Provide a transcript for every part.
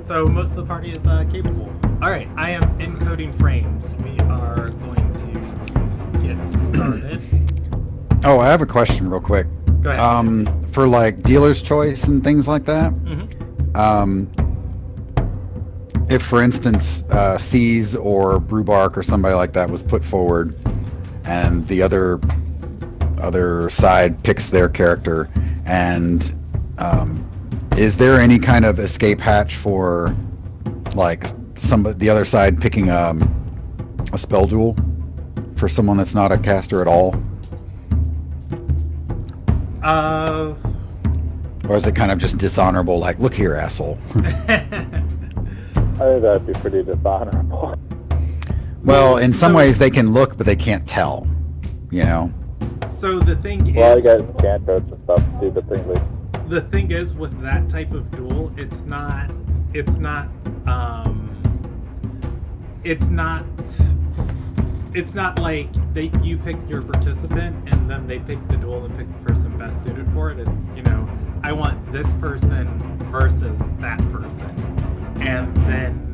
So most of the party is capable. All right, I am encoding frames. We are going to get started. Oh, I have a question real quick. Go ahead. For like dealer's choice and things like that, if for instance C's or Brewbark or somebody like that was put forward and the other side picks their character, and is there any kind of escape hatch for like the other side picking a spell duel for someone that's not a caster at all? Or is it kind of just dishonorable, like, look here, asshole? I think that'd be pretty dishonorable. Well, in some ways they can look, but they can't tell, you know? So the thing is... Well, I got cantrips and stuff too, but things like... The thing is, with that type of duel, it's not like you pick your participant and then they pick the duel and pick the person best suited for it. It's, I want this person versus that person. And then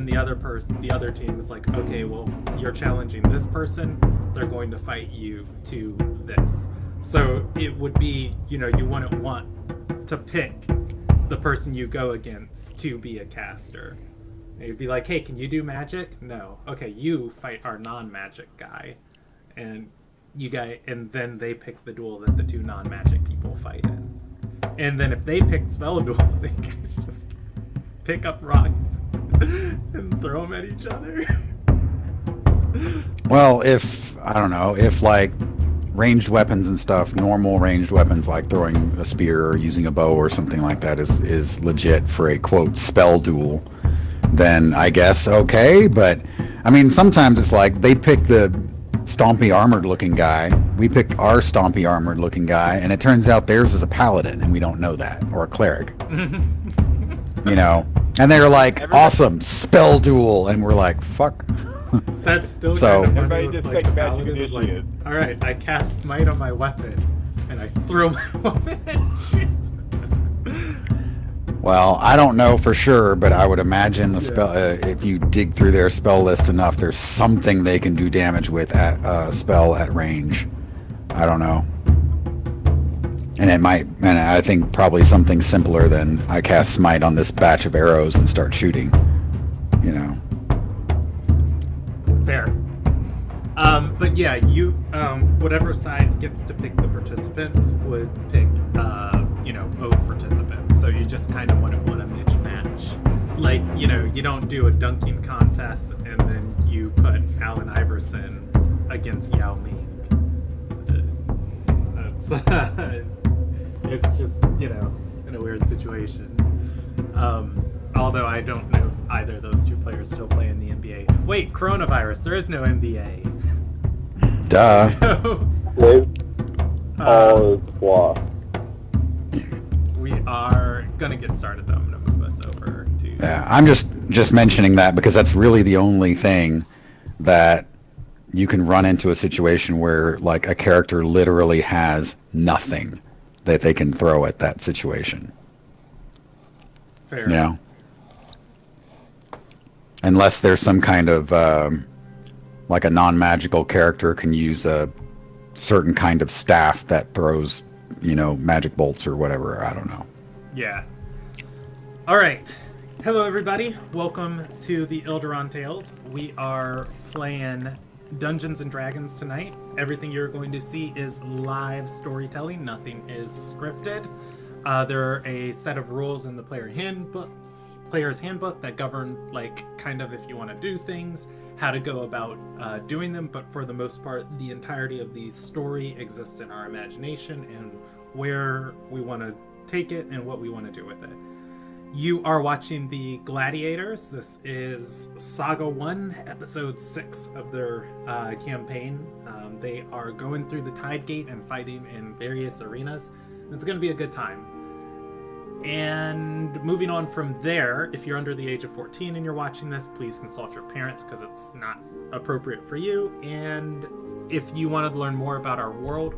the other team is like, okay, well, you're challenging this person, they're going to fight you to this. So it would be, you wouldn't want to pick the person you go against to be a caster. You'd be like, hey, can you do magic? No. Okay, you fight our non-magic guy. And then they pick the duel that the two non-magic people fight in. And then if they pick spell duel, they guys just pick up rocks and throw them at each other. Well, if like ranged weapons and stuff, normal ranged weapons like throwing a spear or using a bow or something like that is legit for a, quote, spell duel, then I guess okay. But I mean, sometimes it's like they pick the stompy armored looking guy, we pick our stompy armored looking guy, and it turns out theirs is a paladin and we don't know that, or a cleric. And they're like, awesome, spell duel, and we're like, fuck. That's still so, kind of everybody funny. just Like take the magic paladin is like, initiative. all right, I cast smite on my weapon and I throw my weapon at you. Well, I don't know for sure, but I would imagine the spell. If you dig through their spell list enough, there's something they can do damage with at spell at range. I don't know, and I think probably something simpler than I cast smite on this batch of arrows and start shooting. Fair. But yeah, you whatever side gets to pick the participants would pick both participants. So you just kind of want a mismatch. Like, you don't do a dunking contest and then you put Allen Iverson against Yao Ming. It's just, in a weird situation. Although I don't know if either of those two players still play in the NBA. Wait, coronavirus, there is no NBA. Duh. We are going to get started, though. I'm going to move us over to... Yeah, I'm just mentioning that because that's really the only thing that you can run into a situation where, like, a character literally has nothing that they can throw at that situation. Fair. Unless there's some kind of, like a non-magical character can use a certain kind of staff that throws, magic bolts or whatever. I don't know. Yeah. All right. Hello, everybody. Welcome to the Ilderon Tales. We are playing Dungeons and Dragons tonight. Everything you're going to see is live storytelling. Nothing is scripted. There are a set of rules in the player's handbook that govern, like, kind of if you want to do things, how to go about doing them. But for the most part, the entirety of the story exists in our imagination and where we want to take it and what we want to do with it. You are watching the Gladiators. This is Saga 1, Episode 6 of their campaign. They are going through the Tide Gate and fighting in various arenas. It's going to be a good time. And moving on from there, if you're under the age of 14 and you're watching this, please consult your parents because it's not appropriate for you. And if you want to learn more about our world,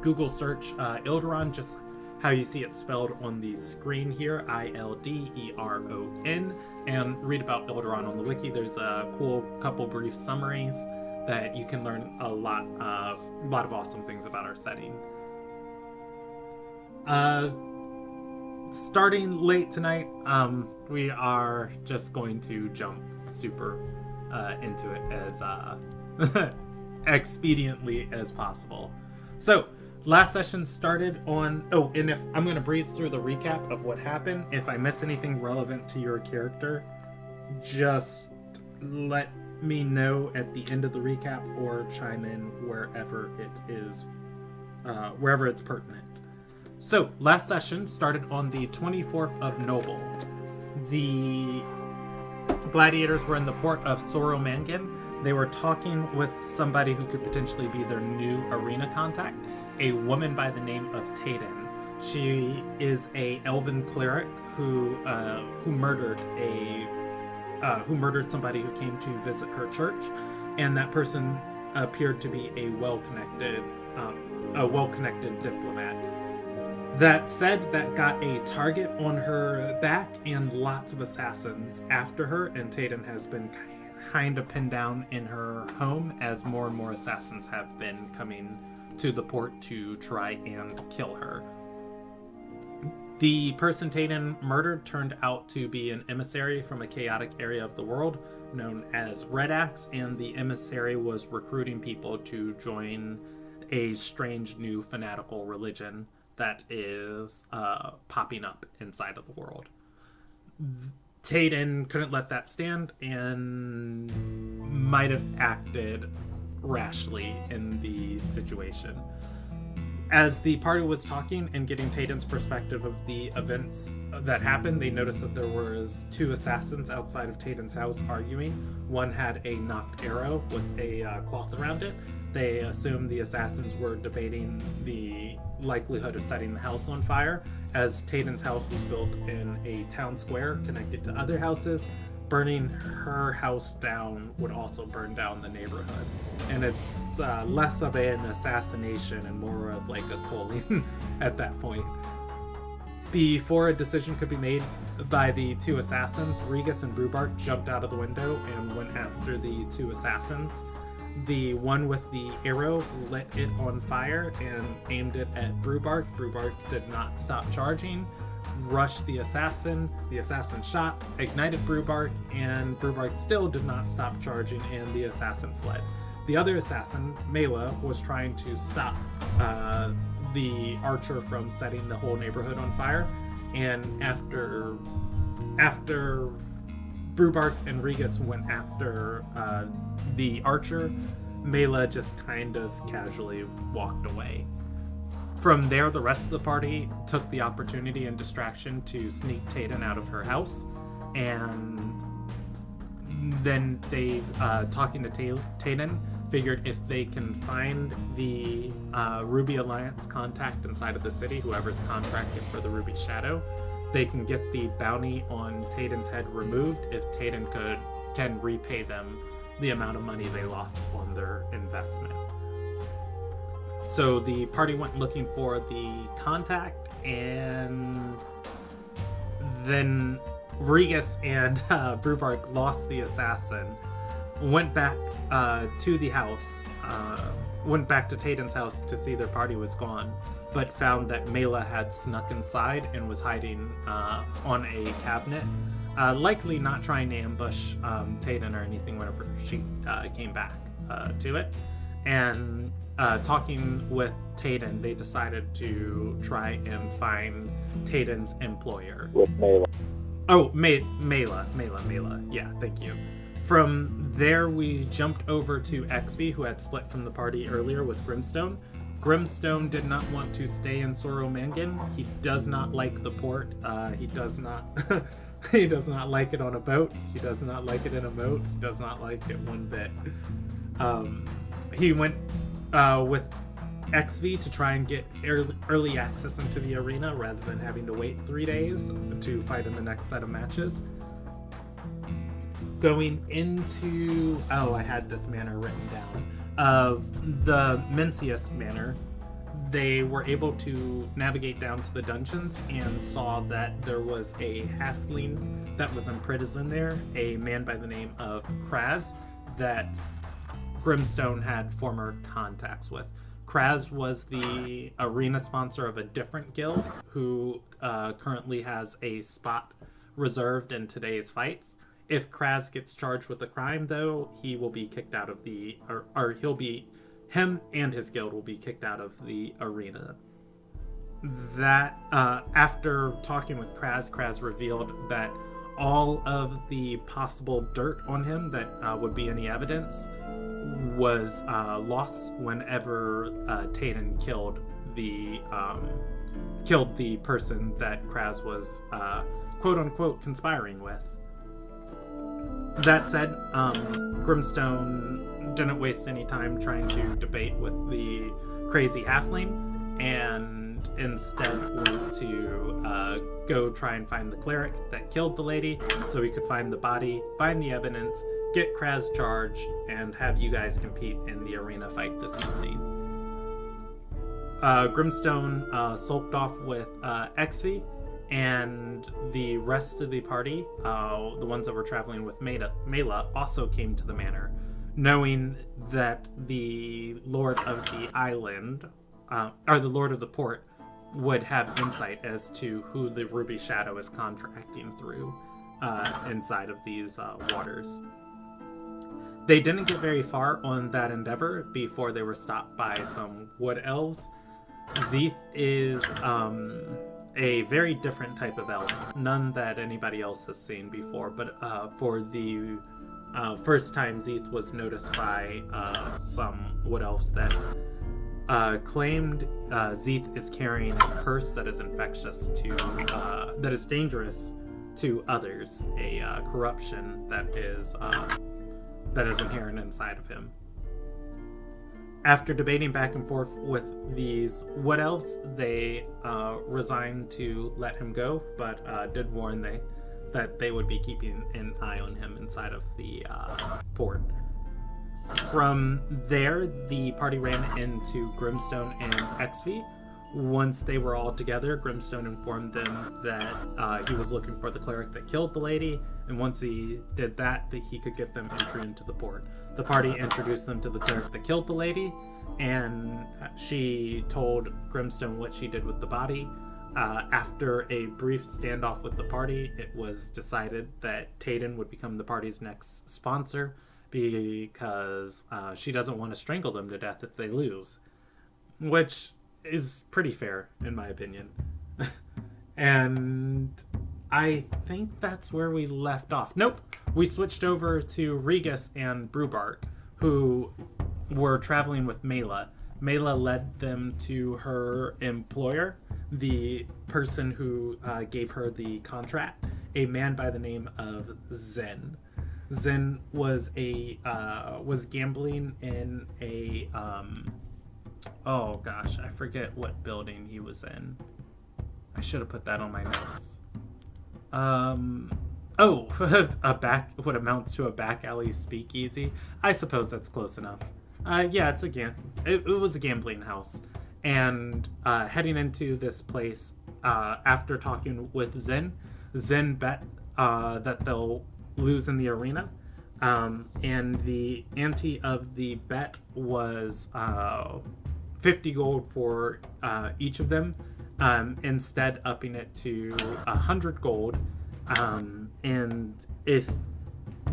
Google search Ilderon. Just how you see it spelled on the screen here, Ilderon, and read about Ilderon on the wiki. There's a cool couple brief summaries that you can learn a lot of awesome things about our setting. Starting late tonight, we are just going to jump super into it as expediently as possible. So, last session started on... Oh, and if I'm going to breeze through the recap of what happened. If I miss anything relevant to your character, just let me know at the end of the recap or chime in wherever it is, wherever it's pertinent. So, last session started on the 24th of Noble. The Gladiators were in the port of Soromangenn. They were talking with somebody who could potentially be their new arena contact, a woman by the name of Taden. She is a elven cleric who murdered somebody who came to visit her church, and that person appeared to be a well-connected diplomat. That said, that got a target on her back and lots of assassins after her, and Taden has been kind of pinned down in her home as more and more assassins have been coming to the port to try and kill her. The person Taden murdered turned out to be an emissary from a chaotic area of the world known as Red Axe, and the emissary was recruiting people to join a strange new fanatical religion that is popping up inside of the world. Taden couldn't let that stand and might have acted rashly in the situation. As the party was talking and getting Taden's perspective of the events that happened, they noticed that there was two assassins outside of Taden's house arguing. One had a knocked arrow with a cloth around it. They assumed the assassins were debating the likelihood of setting the house on fire, as Taden's house was built in a town square connected to other houses. Burning her house down would also burn down the neighborhood. And it's less of an assassination and more of like a culling at that point. Before a decision could be made by the two assassins, Regis and Brubark jumped out of the window and went after the two assassins. The one with the arrow lit it on fire and aimed it at Brubark. Brubark did not stop charging, rushed the assassin. The assassin shot, ignited Brubark, and Brubark still did not stop charging, and the assassin fled. The other assassin, Mela, was trying to stop the archer from setting the whole neighborhood on fire, and after Brubark and Regis went after the archer, Mela just kind of casually walked away. From there, the rest of the party took the opportunity and distraction to sneak Taden out of her house, and then they, talking to Taden, figured if they can find the Ruby Alliance contact inside of the city, whoever's contracted for the Ruby Shadow, they can get the bounty on Taden's head removed if Taden can repay them the amount of money they lost on their investment. So the party went looking for the contact, and then Regis and Brubark lost the assassin, went back to the house, went back to Taden's house to see their party was gone, but found that Mela had snuck inside and was hiding on a cabinet, likely not trying to ambush Taden or anything whenever she came back to it. And talking with Taden, they decided to try and find Taden's employer. With Mela. Oh, Mela. Yeah, thank you. From there, we jumped over to XV, who had split from the party earlier with Grimstone. Grimstone did not want to stay in Soromangenn. He does not like the port. He does not he does not like it on a boat. He does not like it in a moat. He does not like it one bit. He went with XV to try and get early access into the arena rather than having to wait 3 days to fight in the next set of matches. Going into... Oh, I had this manor written down. Of the Mencius Manor, they were able to navigate down to the dungeons and saw that there was a halfling that was imprisoned there, a man by the name of Kraz, that Grimstone had former contacts with. Kraz was the arena sponsor of a different guild who currently has a spot reserved in today's fights. If Kraz gets charged with a crime, though, he will be kicked out of the... or him and his guild will be kicked out of the arena. That, after talking with Kraz revealed that all of the possible dirt on him that would be any evidence was lost whenever Tayden killed the person that Kraz was quote-unquote conspiring with. That said, Grimstone didn't waste any time trying to debate with the crazy halfling, and instead went to go try and find the cleric that killed the lady so he could find the body, find the evidence, get Kraz charged, and have you guys compete in the arena fight this evening. Grimstone sulked off with Exvi, and the rest of the party, the ones that were traveling with Mela, also came to the manor, knowing that the Lord of the Island, or the Lord of the Port, would have insight as to who the Ruby Shadow is contracting through inside of these waters. They didn't get very far on that endeavor before they were stopped by some wood elves. Zeeth is a very different type of elf, none that anybody else has seen before, but for the first time Zeeth was noticed by some wood elves that claimed Zeeth is carrying a curse that is infectious to, that is dangerous to others, a corruption that is inherent inside of him. After debating back and forth with these wood elves, they resigned to let him go, but did warn that they would be keeping an eye on him inside of the port. From there, the party ran into Grimstone and Exvi. Once they were all together, Grimstone informed them that he was looking for the cleric that killed the lady, and once he did that he could get them entry into the port. The party introduced them to the cleric that killed the lady, and she told Grimstone what she did with the body. After a brief standoff with the party, it was decided that Tayden would become the party's next sponsor because she doesn't want to strangle them to death if they lose, which is pretty fair in my opinion. And I think that's where we left off. Nope, we switched over to Regis and Brubark, who were traveling with Mela. Mela led them to her employer, the person who gave her the contract, a man by the name of Zen. Zen was gambling in a oh gosh, I forget what building he was in. I should have put that on my notes. What amounts to a back alley speakeasy. I suppose that's close enough. Yeah, it was a gambling house. And heading into this place, after talking with Zen bet that they'll lose in the arena. And the ante of the bet was 50 gold for each of them, instead upping it to 100 gold. And if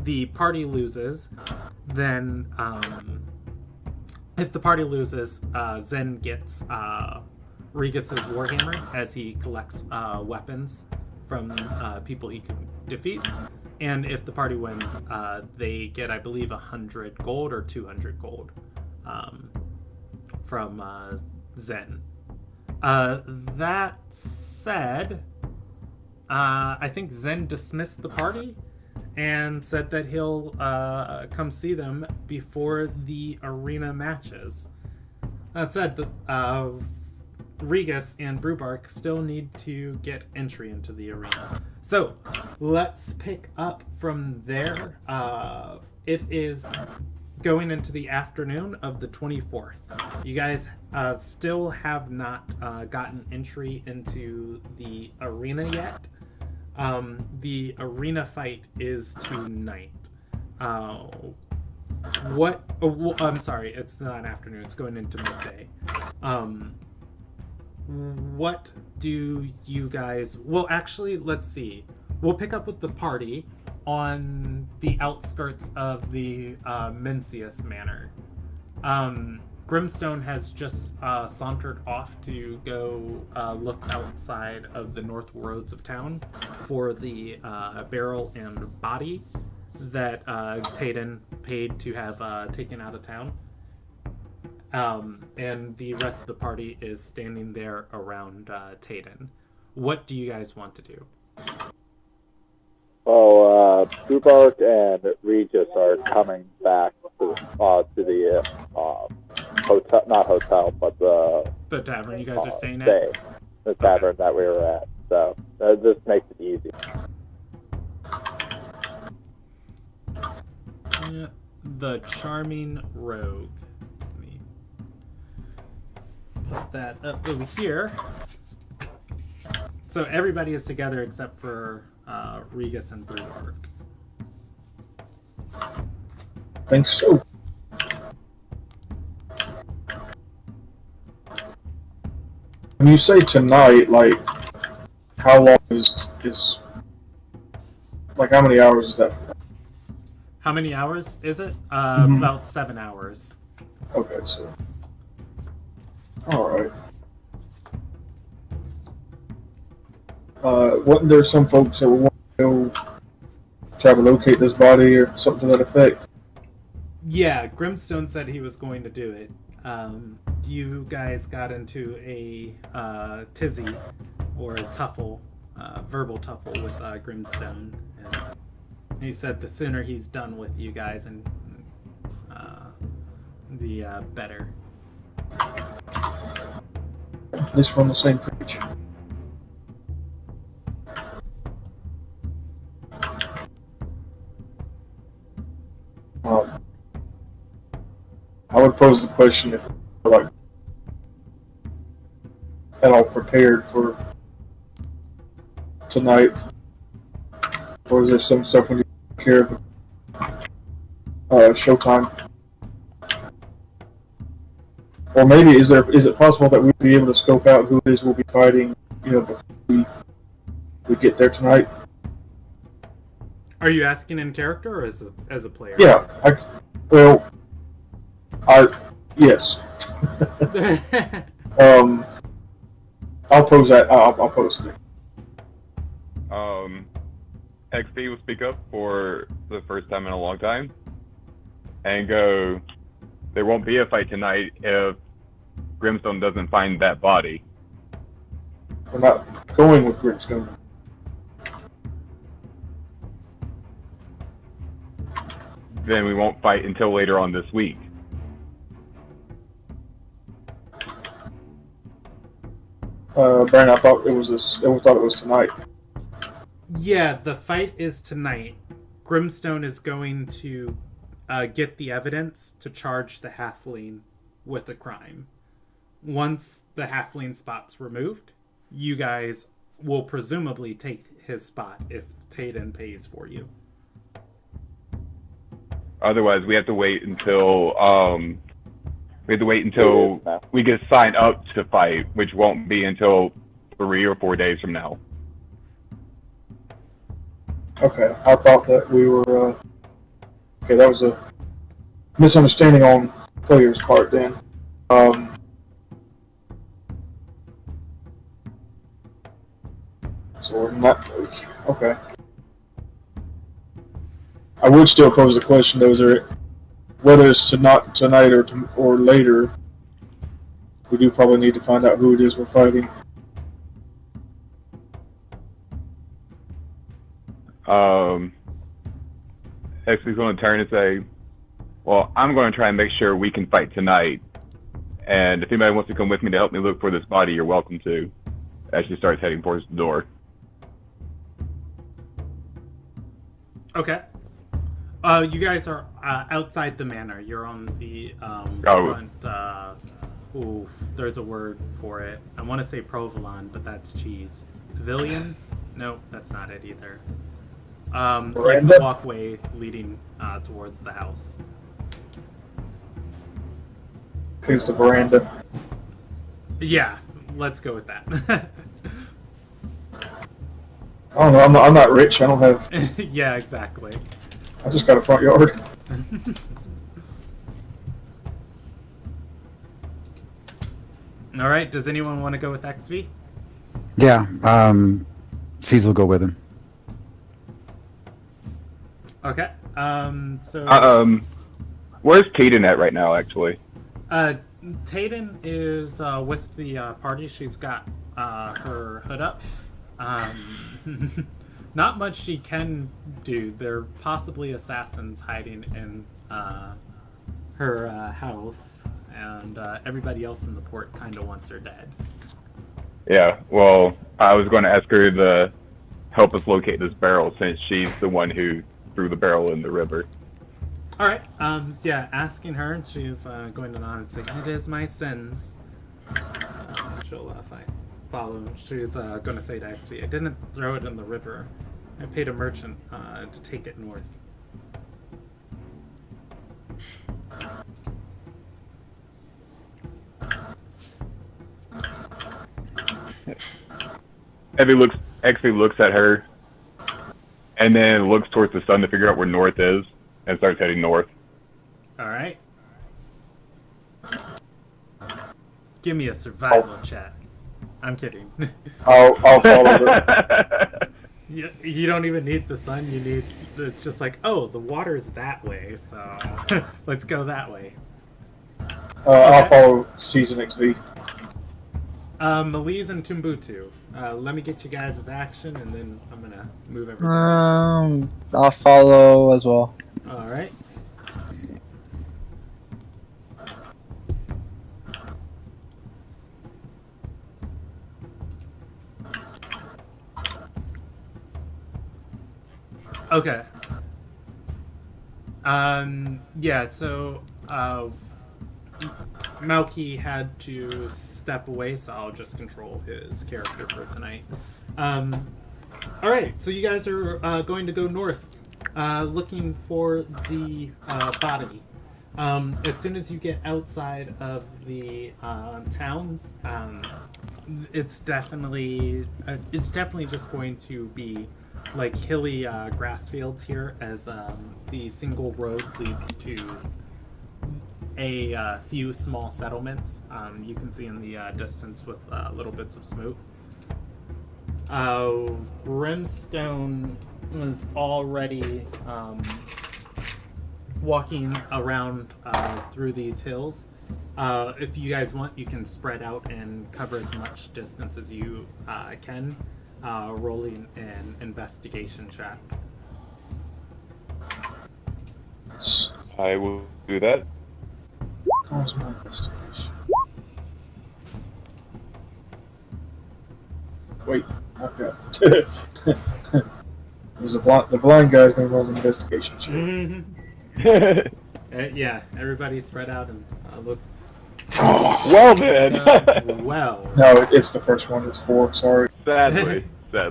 the party loses, then Zen gets Regis's Warhammer as he collects weapons from people he defeats. And if the party wins, they get, I believe, 100 gold or 200 gold from Zen. That said, I think Zen dismissed the party and said that he'll come see them before the arena matches. That said, Regis and Brubark still need to get entry into the arena. So let's pick up from there. It is going into the afternoon of the 24th. You guys still have not gotten entry into the arena yet. The arena fight is tonight. I'm sorry, it's not afternoon, it's going into midday. What do you guys... Well, actually, let's see. We'll pick up with the party on the outskirts of the Mencius Manor. Grimstone has just sauntered off to go look outside of the north roads of town for the barrel and body that Tayden paid to have taken out of town. And the rest of the party is standing there around Tayden. What do you guys want to do? Oh, Dubark and Regis are coming back to the hotel, not hotel, but the tavern you guys are staying at? The tavern that we were at. So this makes it easy. The Charming Rogue. Let me put that up over here. So everybody is together except for Regis and Brewberg. I think so. When you say tonight, like, how long is like, how many hours is that? How many hours is it? About 7 hours. Okay, so. Alright. Wasn't there some folks that would want to go try to locate this body or something to that effect? Yeah, Grimstone said he was going to do it. You guys got into a tizzy or a tuffle, verbal tuffle with Grimstone. And he said the sooner he's done with you guys, and the better. At least we're on the same page. I would pose the question if we're, like, at all prepared for tonight, or is there some stuff we need to take care of showtime? Or maybe is it possible that we'd be able to scope out who it is we'll be fighting, before we get there tonight? Are you asking in character or as a player? Yeah, yes. I'll pose that. I'll post it. XP will speak up for the first time in a long time and go, there won't be a fight tonight if Grimstone doesn't find that body. We're not going with Grimstone. Then we won't fight until later on this week. Brandon, I thought it was tonight. Yeah, the fight is tonight. Grimstone is going to get the evidence to charge the halfling with a crime. Once the halfling spot's removed, you guys will presumably take his spot if Tayden pays for you. Otherwise, we have to wait until we get signed up to fight, which won't be until 3 or 4 days from now. Okay, I thought that we were. Okay, that was a misunderstanding on player's part then. So we're not. Okay. I would still pose the question, though, whether it's tonight or later, we do probably need to find out who it is we're fighting. XP's going to turn and say, well, I'm going to try and make sure we can fight tonight. And if anybody wants to come with me to help me look for this body, you're welcome to. As she starts heading towards the door. Okay. You guys are outside the manor. You're on the Oh. front. Ooh, there's a word for it. I want to say provolone, but that's cheese. Pavilion? No, that's not it either. Like the Veranda? walkway leading towards the house. I think it's the veranda. Yeah, let's go with that. I don't know. I'm not rich. I don't have. Yeah, exactly. I just got a front yard. All right. Does anyone want to go with XV? Yeah, Cecil will go with him. Okay. So Where's Kaden at right now? Actually, Tayden is with the party. She's got her hood up. Not much she can do. There are possibly assassins hiding in her house, and everybody else in the port kind of wants her dead. yeah. Well, I was going to ask her to help us locate this barrel since she's the one who threw the barrel in the river. All right. Yeah, asking her, and she's going to nod and say, "It is my sins." She'll follow. She's going to say to XV, "I didn't throw it in the river. I paid a merchant to take it north." XV looks at her, and then looks towards the sun to figure out where north is, and starts heading north. All right. Give me a survival check. I'm kidding. I'll follow her. You don't even need the sun. You need. It's just like, oh, the water's that way, so let's go that way. I'll follow Season XV. Malise and Tumbutu. Let me get you guys' action, and then I'm gonna move everything. I'll follow as well. All right. Okay. Yeah, so Malky had to step away, so I'll just control his character for tonight. Alright, so you guys are going to go north, looking for the body. As soon as you get outside of the towns, it's definitely just going to be like hilly grass fields here, as the single road leads to a few small settlements. You can see in the distance with little bits of smoke. Brimstone was already walking around through these hills. If you guys want, you can spread out and cover as much distance as you can. Rolling an investigation check. I will do that. How's my investigation? Wait, I've got. There's the blind guy's gonna roll an investigation check. Yeah, everybody spread out and look. Well then. Well. No, it's the first one. It's 4. Sorry. Sadly. Yeah. I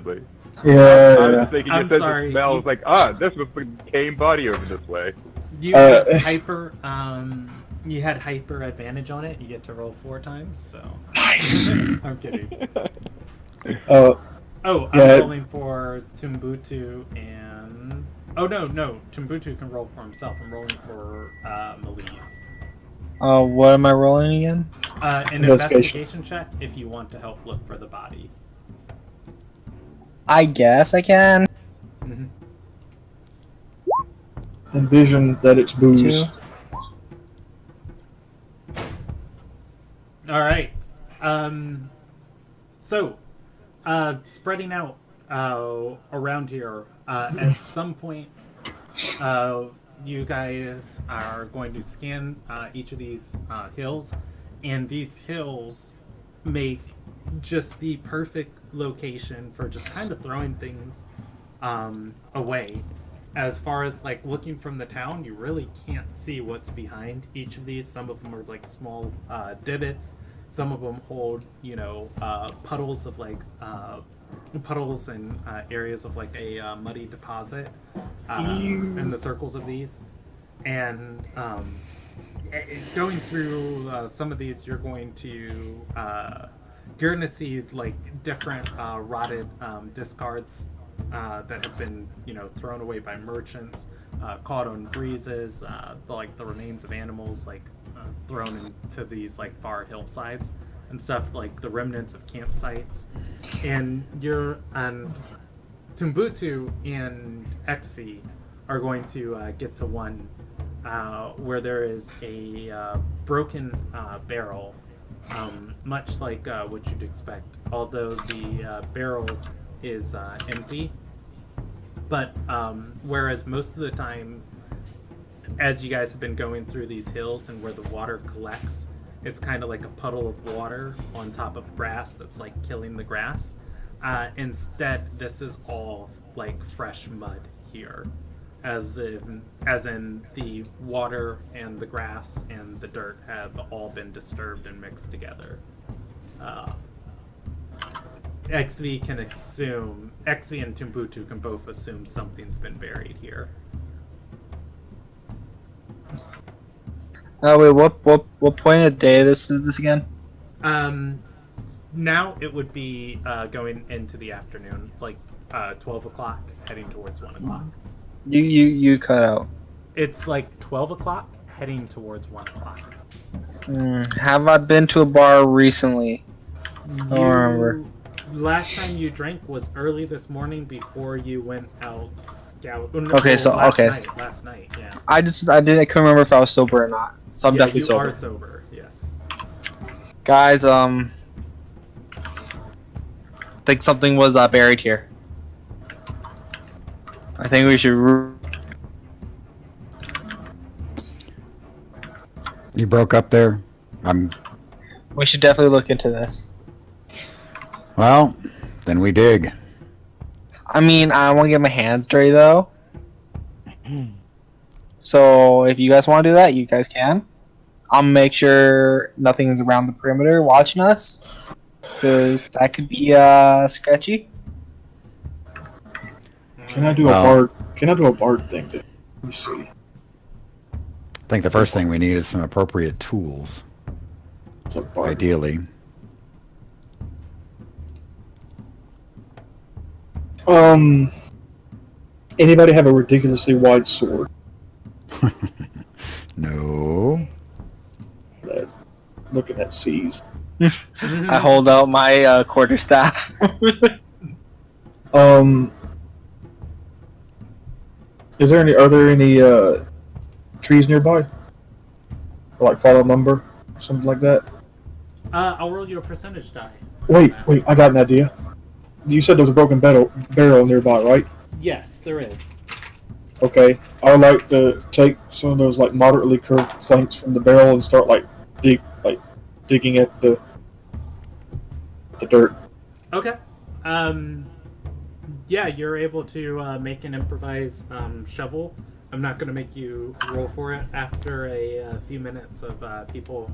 was yeah. just thinking, I'm you said sorry. the smell. I was like, this was the decaying body over this way. You had hyper. You had hyper advantage on it. You get to roll 4 times. So. Nice. I'm kidding. Oh, I'm yeah. rolling for Tumbutu and. Oh no, Tumbutu can roll for himself. I'm rolling for Malise. What am I rolling again? An investigation check if you want to help look for the body. I guess I can. Mm-hmm. Envision that it's booze. 2. All right. So, spreading out around here, at some point, you guys are going to scan each of these hills, and these hills make just the perfect location for just kind of throwing things away. as far as like looking from the town, you really can't see what's behind each of these. Some of them are like small divots. Some of them hold, puddles of like puddles and areas of like a muddy deposit in the circles of these. And going through some of these, you're going to see like different rotted discards that have been thrown away by merchants, caught on breezes, the remains of animals like thrown into these like far hillsides and stuff, like the remnants of campsites. And you're on Timbuktu and XV are going to get to one where there is a broken barrel, much like what you'd expect, although the barrel is empty. But whereas most of the time, as you guys have been going through these hills and where the water collects, it's kind of like a puddle of water on top of grass that's like killing the grass. Instead, this is all like fresh mud here, as in the water and the grass and the dirt have all been disturbed and mixed together. XV and Timbuktu can both assume something's been buried here. Oh wait, what point of day is this again? Now it would be going into the afternoon. It's like 12 o'clock, heading towards 1 o'clock. You cut out. It's like 12 o'clock, heading towards 1 o'clock. Have I been to a bar recently? I don't remember. Last time you drank was early this morning before you went out scout. Last night, yeah. I couldn't remember if I was sober or not. So I'm definitely sober. You are sober, yes. Guys, think something was buried here. I think we should. You broke up there. We should definitely look into this. Well, then we dig. I mean, I don't want to get my hands dirty though. So if you guys want to do that, you guys can. I'll make sure nothing's around the perimeter watching us, because that could be sketchy. Can I do a bard? Can I do a bard thing? Let me see. I think the first thing we need is some appropriate tools. It's a bard. Ideally. Anybody have a ridiculously wide sword? No. Looking at C's. I hold out my quarterstaff. Are there any trees nearby? Or like fallen lumber, something like that? I'll roll you a percentage die. Wait, I got an idea. You said there was a broken barrel nearby, right? Yes, there is. Okay, I would like to take some of those like moderately curved planks from the barrel and start digging at the dirt. Okay. Yeah, you're able to make an improvised shovel. I'm not going to make you roll for it after a few minutes of people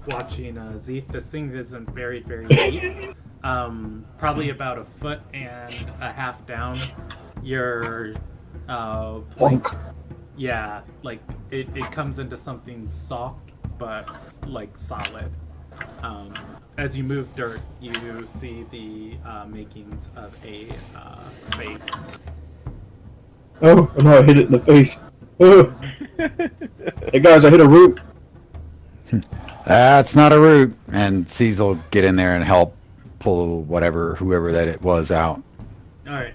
watching Zeeth. This thing isn't buried very deep. Probably about 1.5 feet down. Your plank. Yeah, like it comes into something soft but like solid. As you move dirt, you see the makings of a face. Oh no! I hit it in the face. Oh. Hey guys, I hit a root. That's not a root. And C's will get in there and help pull whoever that it was out. All right.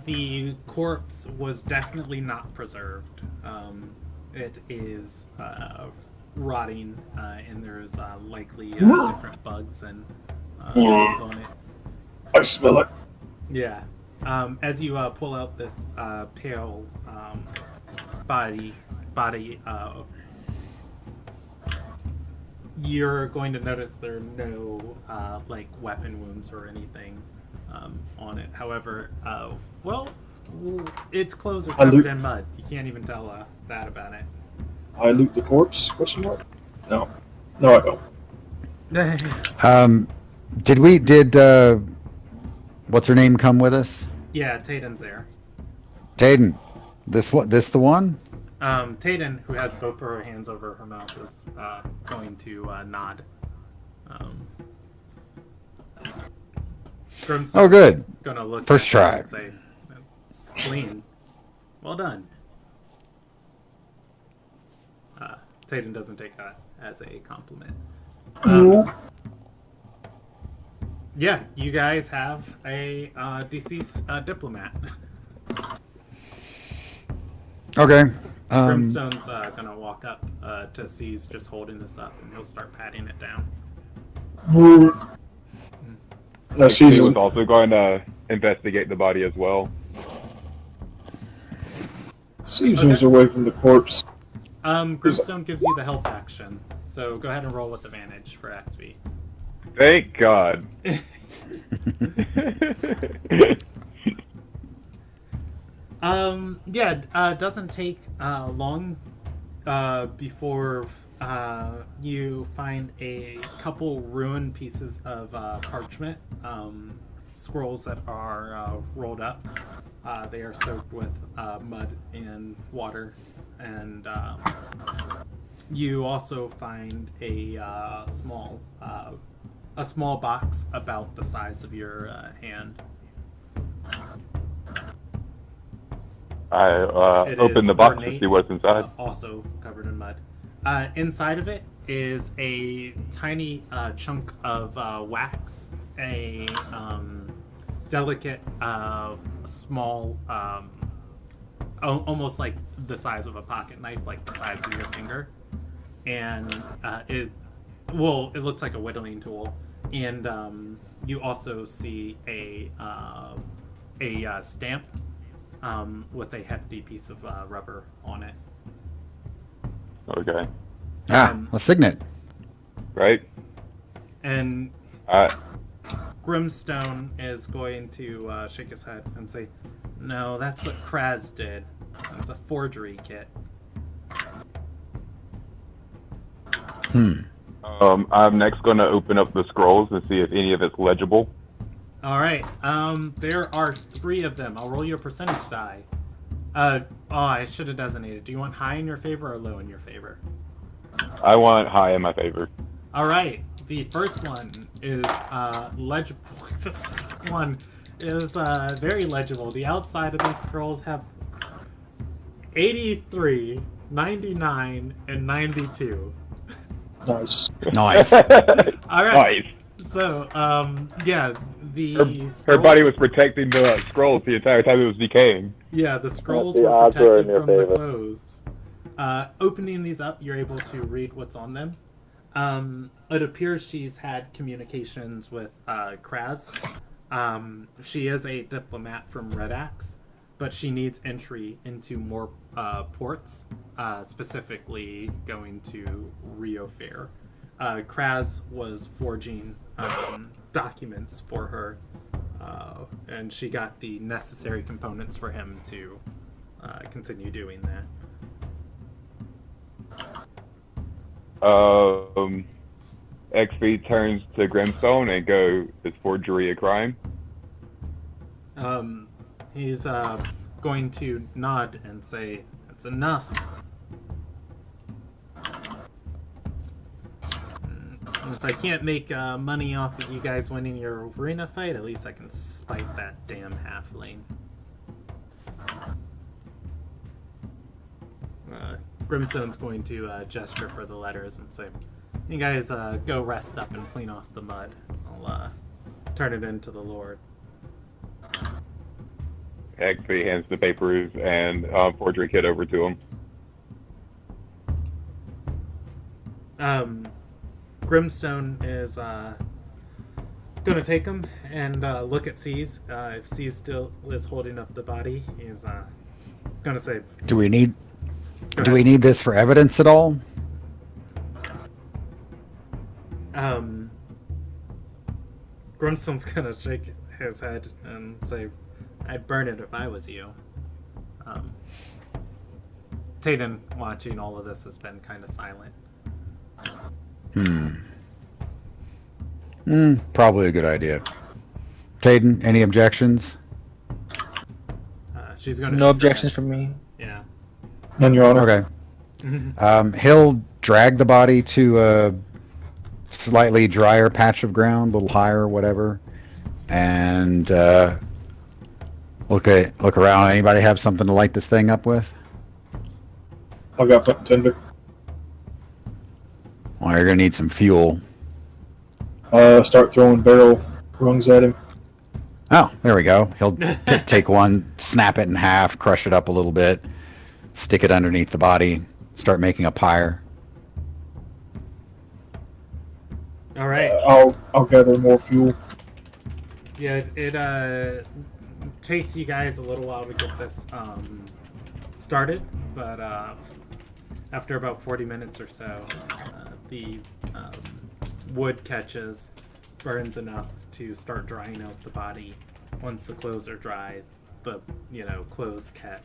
The corpse was definitely not preserved. It is rotting, and there's likely different bugs and things on it. I smell it. Yeah. As you pull out this pale body, you're going to notice there are no like weapon wounds or anything on it. However, Its clothes are I covered loot- in mud. You can't even tell that about it. I loot the corpse? Question mark? No. No, I don't. Did what's her name come with us? Yeah, Taden's there. Taden. This the one? Taden, who has both of her hands over her mouth, is going to nod. Grimstone's Oh, good. Gonna look First at her try. and say, "It's clean. Well done." Taden doesn't take that as a compliment. Yeah, you guys have a deceased diplomat. Okay. Brimstone's gonna walk up to C's just holding this up, and he'll start patting it down. No, He she's was also going to investigate the body as well. Steve moves away from the corpse. Grimstone gives you the help action, so go ahead and roll with advantage for XP. Thank God. It doesn't take long before you find a couple ruined pieces of parchment, scrolls that are rolled up. They are soaked with mud and water, and you also find a small box about the size of your hand. I It opened is the box to ornate, see what's inside. also covered in mud. Inside of it is a tiny chunk of wax, a delicate, small, almost like the size of a pocket knife, like the size of your finger, and it looks like a whittling tool. And you also see a stamp with a hefty piece of rubber on it. Okay. A signet. Right? And Alright. Grimstone is going to shake his head and say, "No, that's what Kraz did. It's a forgery kit." I'm next going to open up the scrolls and see if any of it's legible. All right. There are 3 of them. I'll roll you a percentage die. I should have designated. Do you want high in your favor or low in your favor? I want high in my favor. All right. The first one is legible. The second one is very legible. The outside of these scrolls have 83, 99, and 92. Nice. Nice. All right. Nice. So, the Her scrolls- body was protecting the scrolls the entire time it was decaying. Yeah, the scrolls The were odds were in protected your from the favor. clothes. Opening these up, you're able to read what's on them. It appears she's had communications with Kraz. She is a diplomat from Red Axe, but she needs entry into more ports, specifically going to Rio Fair. Kraz was forging documents for her, and she got the necessary components for him to continue doing that. XP turns to Grimstone and go, "Is forgery a crime?" He's going to nod and say, "That's enough." If I can't make money off of you guys winning your arena fight, at least I can spite that damn halfling. Grimstone's going to gesture for the letters and say, "You guys go rest up and clean off the mud. I'll turn it into the Lord." XP hands the papers and forgery kit over to him. Grimstone is going to take him and look at C's. If C's still is holding up the body, he's going to say, Do we need this for evidence at all? Grimstone's going to shake his head and say, I'd burn it if I was you. Tayden, watching all of this, has been kind of silent. Probably a good idea. Tayden, any objections? She's going to. No objections from me. Yeah. None, Your Honor. Okay. He'll drag the body to a slightly drier patch of ground, a little higher, whatever, and look around. Anybody have something to light this thing up with? I got flint and tinder. Well, you're gonna need some fuel. Start throwing barrel rungs at him. Oh, there we go. He'll take one, snap it in half, crush it up a little bit, stick it underneath the body, start making a pyre. All right. I'll gather more fuel. Yeah, it takes you guys a little while to get this started, but after about 40 minutes or so, the wood catches, burns enough to start drying out the body. Once the clothes are dry, the clothes catch,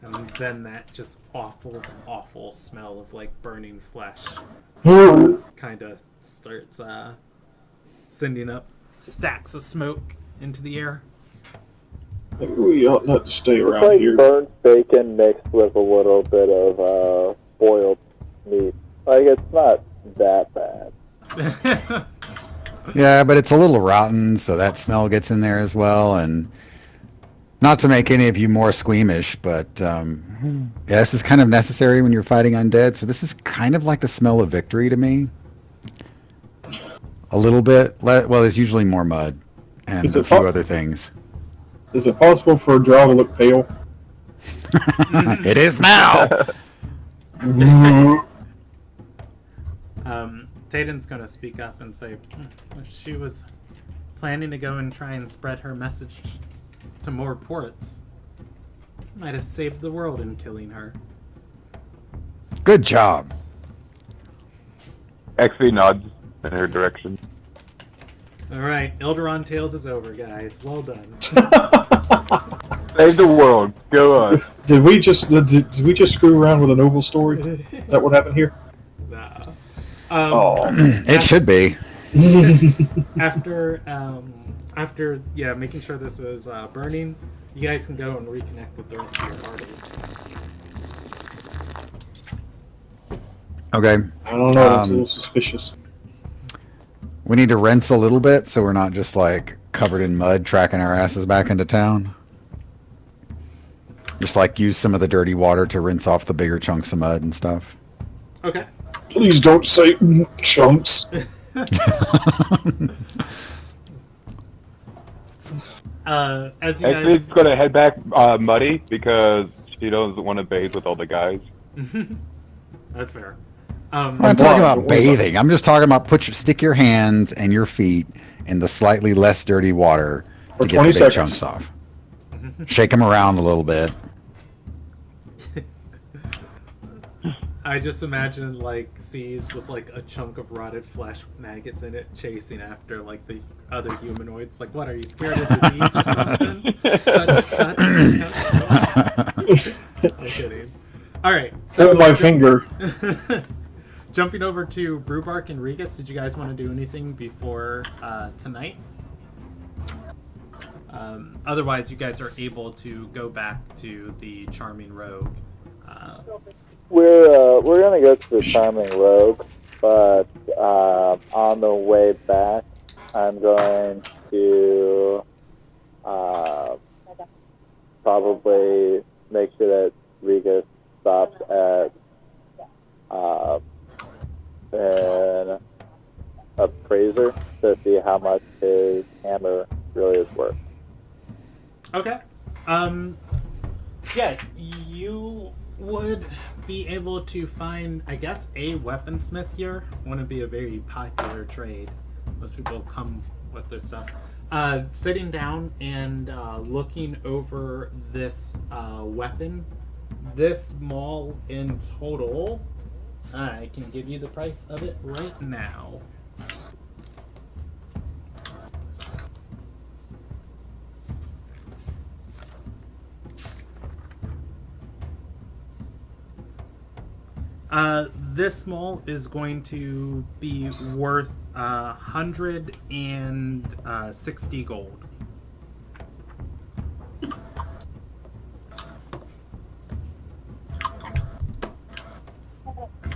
and then that just awful smell of like burning flesh kind of starts sending up stacks of smoke into the air. Maybe we ought not to stay It's around like here. burnt bacon mixed with a little bit of boiled meat. Like, it's not that bad. Yeah, but it's a little rotten, so that smell gets in there as well. And not to make any of you more squeamish, but yeah, this is kind of necessary when you're fighting undead. So this is kind of like the smell of victory to me. A little bit. Well, there's usually more mud and Is a it few hot? other things. Is it possible for a drow to look pale? It is now. Tayden's going to speak up and say, she was planning to go and try and spread her message to more ports. Might have saved the world in killing her. Good job. XV nods in her direction. All right, Ilderon Tales is over, guys. Well done. Save the world. Go on. Did we just screw around with a noble story? Is that what happened here? Nah. It should be. After making sure this is burning, you guys can go and reconnect with the rest of your party. Okay. I don't know. That's a little suspicious. We need to rinse a little bit so we're not just like covered in mud tracking our asses back into town. Just like use some of the dirty water to rinse off the bigger chunks of mud and stuff. Okay. Please don't say chunks. As you XV's guys... going to head back muddy because she doesn't want to bathe with all the guys. That's fair. I'm not talking about bathing. I'm just talking about stick your hands and your feet in the slightly less dirty water to get the big chunks off. Shake them around a little bit. I just imagine like seas with like a chunk of rotted flesh with maggots in it chasing after like the other humanoids. Like, what, are you scared of disease or something? Touch. I'm kidding. All right. So Hold my finger. Jumping over to Brewbark and Regus, did you guys want to do anything before tonight? Otherwise, you guys are able to go back to the Charming Rogue. We're gonna go to the Charming Rogue, but on the way back, I'm going to probably make sure that Regus stops at an appraiser to see how much his hammer really is worth. Okay. Yeah, you would be able to find, I guess, a weaponsmith here. Wouldn't be a very popular trade. Most people come with their stuff. Sitting down and looking over this weapon, this small in total, I can give you the price of it right now. This mole is going to be worth 160 gold.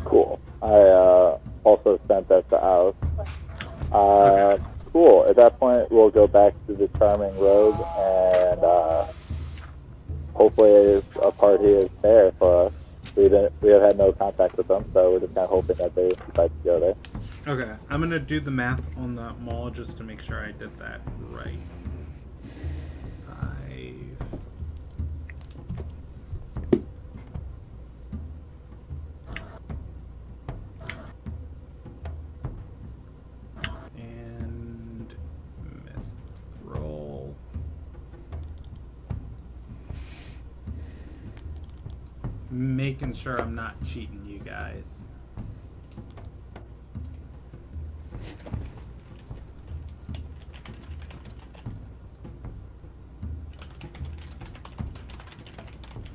Cool. I also sent that to Alice. Okay. Cool. At that point, we'll go back to the Charming Rogue, and hopefully a party is there for us. We have had no contact with them, so we're just kind of hoping that they decide to go there. Okay, I'm gonna do the math on the mall just to make sure I did that right. 5. And mithril. Making sure I'm not cheating you guys.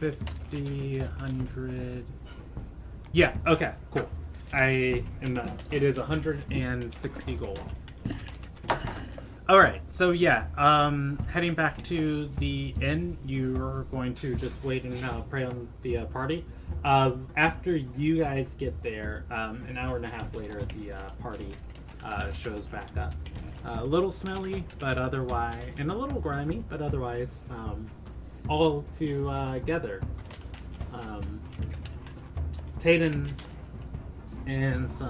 $50, 100. Yeah, okay, cool. I am not. It is 160 gold. Alright, so yeah, heading back to the inn, you're going to just wait and prey on the party. After you guys get there, an hour and a half later, the party shows back up. A little smelly, but otherwise, and a little grimy, but otherwise, all together. Tayden is,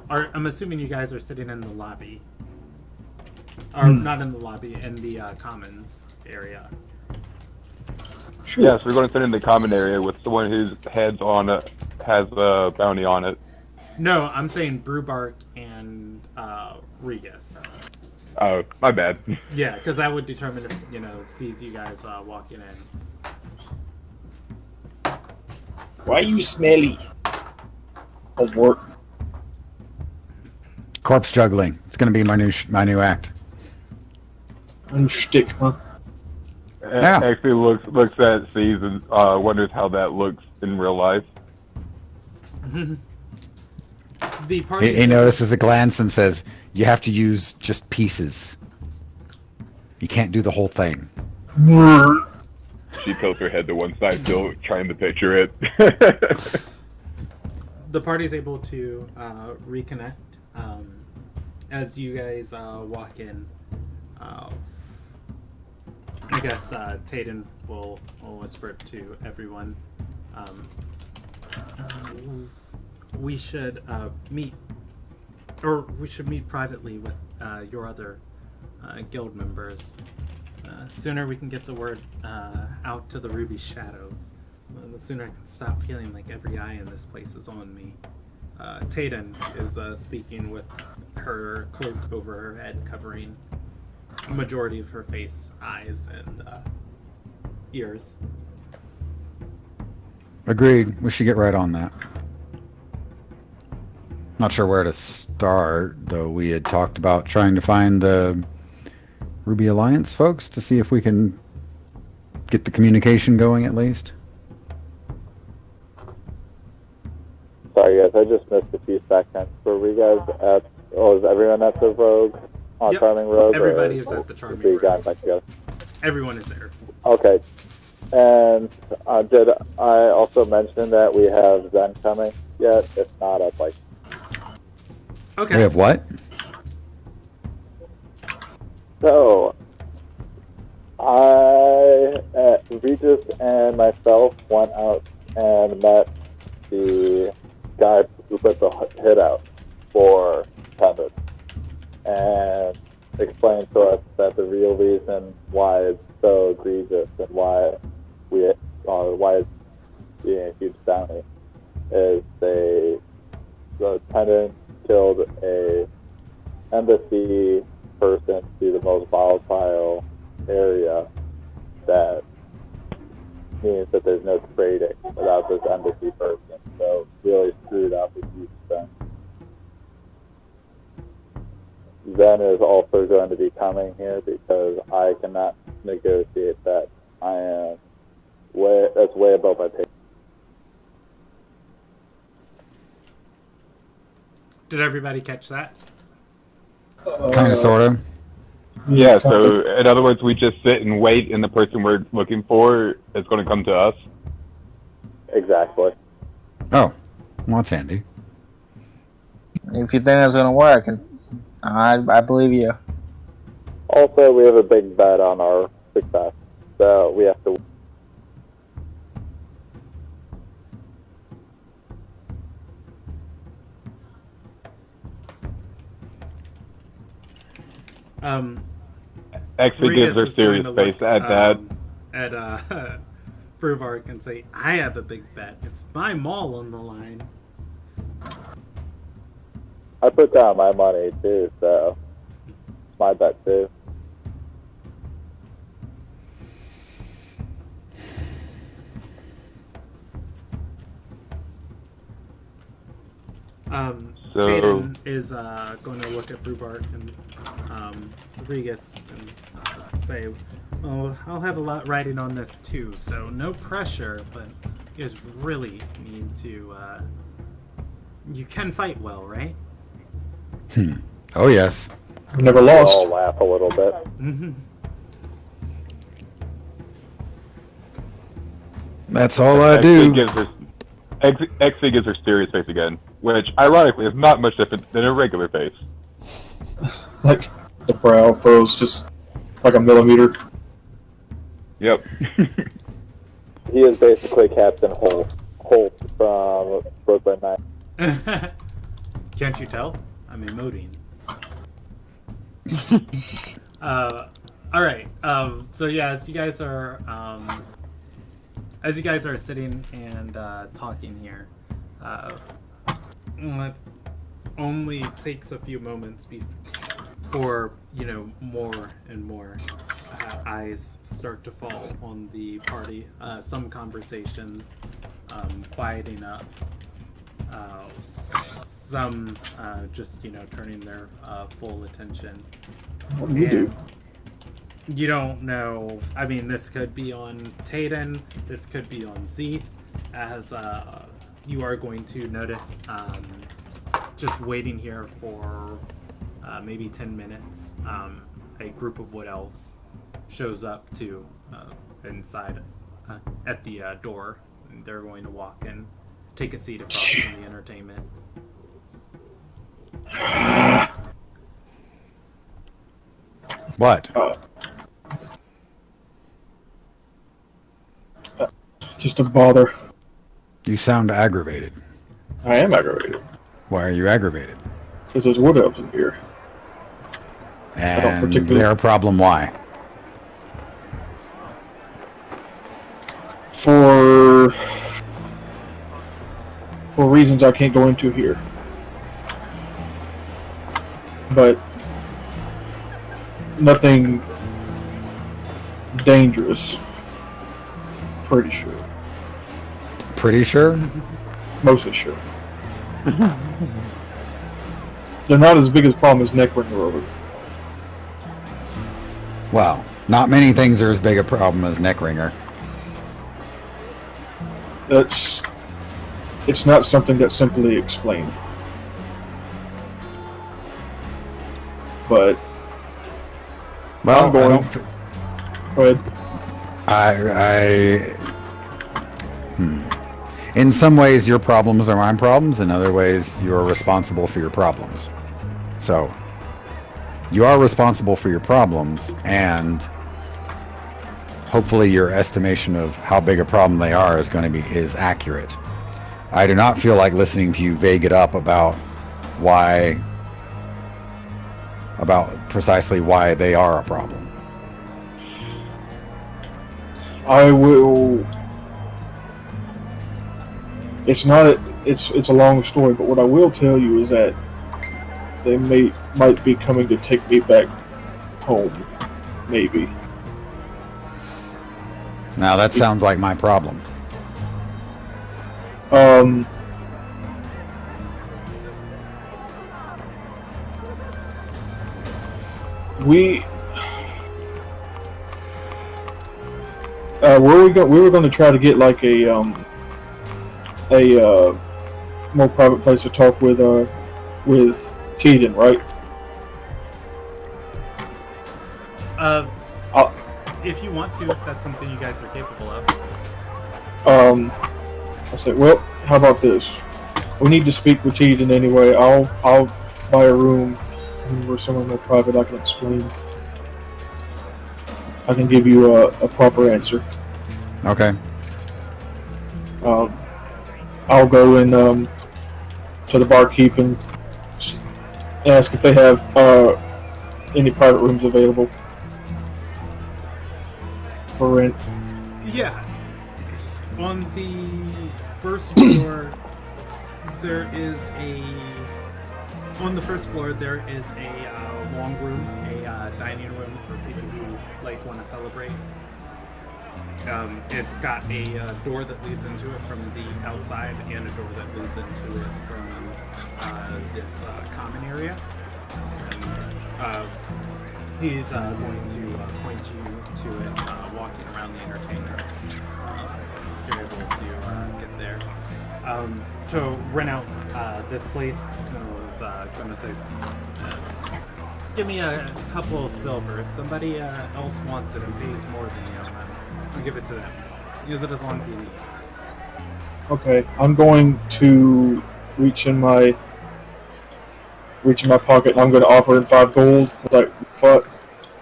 I'm assuming you guys are sitting in the lobby. Or not in the lobby, in the commons area. Sure. Yes, we're going to sit in the common area with someone whose head's on it, has a bounty on it. No, I'm saying Brewbark and Regus. Oh, my bad. Yeah, because that would determine if, sees you guys walking in. Why you smelly? Homework. Corpse juggling. It's going to be my new act. New shtick, huh? Yeah. Actually looks at sees and wonders how that looks in real life. The party. He notices a glance and says, "You have to use just pieces. You can't do the whole thing." She tilts her head to one side, still trying to picture it. The party's able to reconnect as you guys walk in. I guess Tayden will whisper to everyone. We should meet privately with your other guild members. Sooner we can get the word out to the Ruby Shadow, the sooner I can stop feeling like every eye in this place is on me. Tayden is speaking with her cloak over her head, covering a majority of her face, eyes, and ears. Agreed. We should get right on that. Not sure where to start, though. We had talked about trying to find the Ruby Alliance folks to see if we can get the communication going at least. Sorry, guys, I just missed a few seconds. Were we guys at? Oh, is everyone at the Rogue? Yep. Charming Rogue? Everybody is at the Charming Rogue. Rogue. Back together? Everyone is there. Okay. And did I also mention that we have Zen coming yet? If not, I'd like. Okay. We have what? So, Regis and myself went out and met the guy who put the hit out for Tempest and explained to us that the real reason why it's so egregious and why it's being a huge bounty is the tenant killed a embassy person to the most volatile area. That means that there's no trading without this embassy person. So really screwed up a huge thing. Zen is also going to be coming here because I cannot negotiate that. That's way above my pay. Did everybody catch that? Kind of, sort of. Yeah, so in other words, we just sit and wait, and the person we're looking for is going to come to us. Exactly. Oh, well, that's handy. If you think that's gonna work, and I believe you. Also, we have a big bet on our success, so we have to. Actually gives her serious face at that. At Bruvark and say, I have a big bet. It's my mall on the line. I put down my money too, so it's my bet too. So- Caden is going to look at Bruvark and Regus and say, "Oh, I'll have a lot riding on this too, so no pressure, but you guys really need to. You can fight well, right?" Oh, yes. Never We lost. all laugh a little bit. Mm-hmm. That's all I XP do. gives her XP gives her serious face again, which ironically is not much different than a regular face. Like the brow furrows just like a millimeter. Yep. He is basically Captain Holt from Brooklyn Nine. Can't you tell? I'm emoting. All right. So yeah, as you guys are sitting and talking here, it only takes a few moments before more and more eyes start to fall on the party. Some conversations quieting up. Some just turning their full attention. What do you do? You don't know. I mean, this could be on Taden. This could be on Z. As you are going to notice, just waiting here for maybe 10 minutes, a group of wood elves shows up to inside at the door. And they're going to walk in, take a seat across from the entertainment. What? Just a bother. You sound aggravated. I am aggravated. Why are you aggravated? Because there's wood elves in here. And particularly- their problem why? For reasons I can't go into here. But nothing dangerous. Pretty sure. Pretty sure? Mostly sure. They're not as big a problem as Neckringer over. Well, not many things are as big a problem as Neckringer. It's not something that's simply explained. But Well, I'm going- I don't. go ahead. In some ways, your problems are my problems. In other ways, you're responsible for your problems. So, you are responsible for your problems, and hopefully, your estimation of how big a problem they are is accurate. I do not feel like listening to you vague it up about precisely why they are a problem. I will. It's a long story, but what I will tell you is that they might be coming to take me back home, maybe. Now, that sounds like my problem. We were going to try to get like a more private place to talk with with Tegan, right? I'll, If you want to, if that's something you guys are capable of. I said, well, how about this? We need to speak with Tegan anyway. I'll buy a room where somewhere more private I can explain. I can give you a proper answer. Okay. I'll go in to the barkeep and ask if they have any private rooms available for rent. Yeah. On the first floor, there is a long room, a dining room for people who want to celebrate. It's got a door that leads into it from the outside and a door that leads into it from this common area. And, he's going to point you to it, walking around the entertainment. You're able to get there. To rent out this place, I was going to say, just give me a couple of silver. If somebody else wants it and pays more than you, I'll give it to them. Use it as long as you need. Okay, I'm going to reach in my pocket and I'm going to offer him 5 gold. Like, fuck,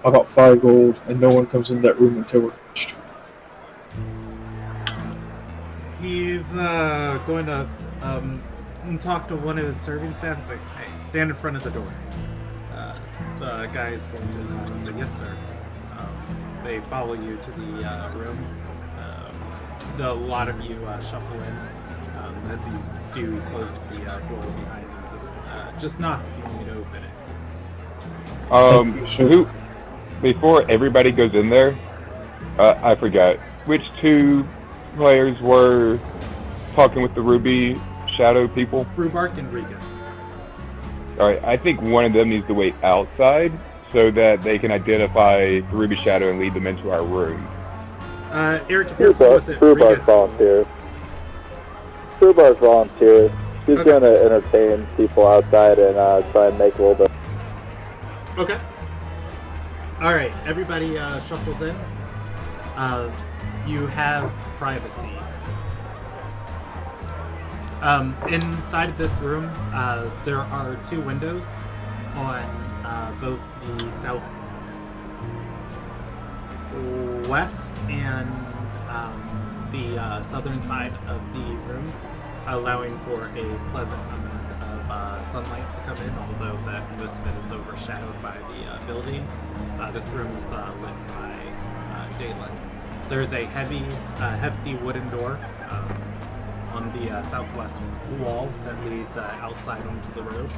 I got 5 gold, and no one comes in that room until we're finished. He's going to talk to one of his serving staff and say, hey, stand in front of the door. The guy is going to nod and say, yes, sir. They follow you to the room. A lot of you shuffle in. As you do, he closes the door behind him and says, just knock if you need to open it. Who, before everybody goes in there, I forgot, which 2 players were talking with the Ruby Shadow people? Brubark and Regus. Alright, I think one of them needs to wait outside so that they can identify the Ruby Shadow and lead them into our room. Eric, if you're cool with it, Brubark volunteers. Brubark volunteers. She's going to entertain people outside and try and make a little bit. Okay. Alright, everybody shuffles in. You have privacy. Inside of this room, there are 2 windows on both the southwest and the southern side of the room, allowing for a pleasant amount of sunlight to come in, although that most of it is overshadowed by the building. This room is lit by daylight. There's a hefty wooden door on the southwest wall that leads outside onto the road.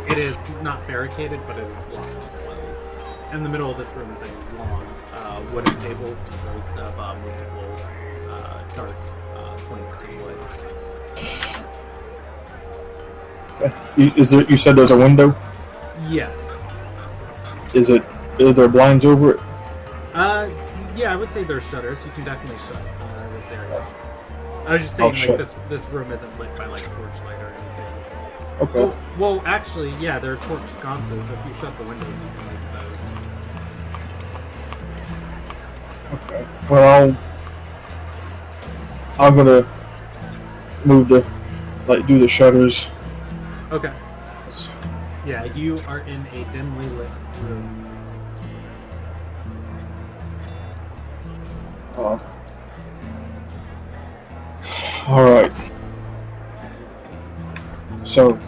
It is not barricaded, but it is locked and closed. In the middle of this room is a long wooden table composed of multiple dark planks of wood. You said there's a window? Yes. Are there blinds over it? Yeah, I would say there's shutters. You can definitely shut this area. I was just saying, this room isn't lit by torchlight or anything. Okay. Well, actually, yeah, there are torch sconces. So if you shut the windows, you can light those. Okay. Well, I'm gonna move do the shutters. Okay. Yeah, you are in a dimly lit room. All right. So,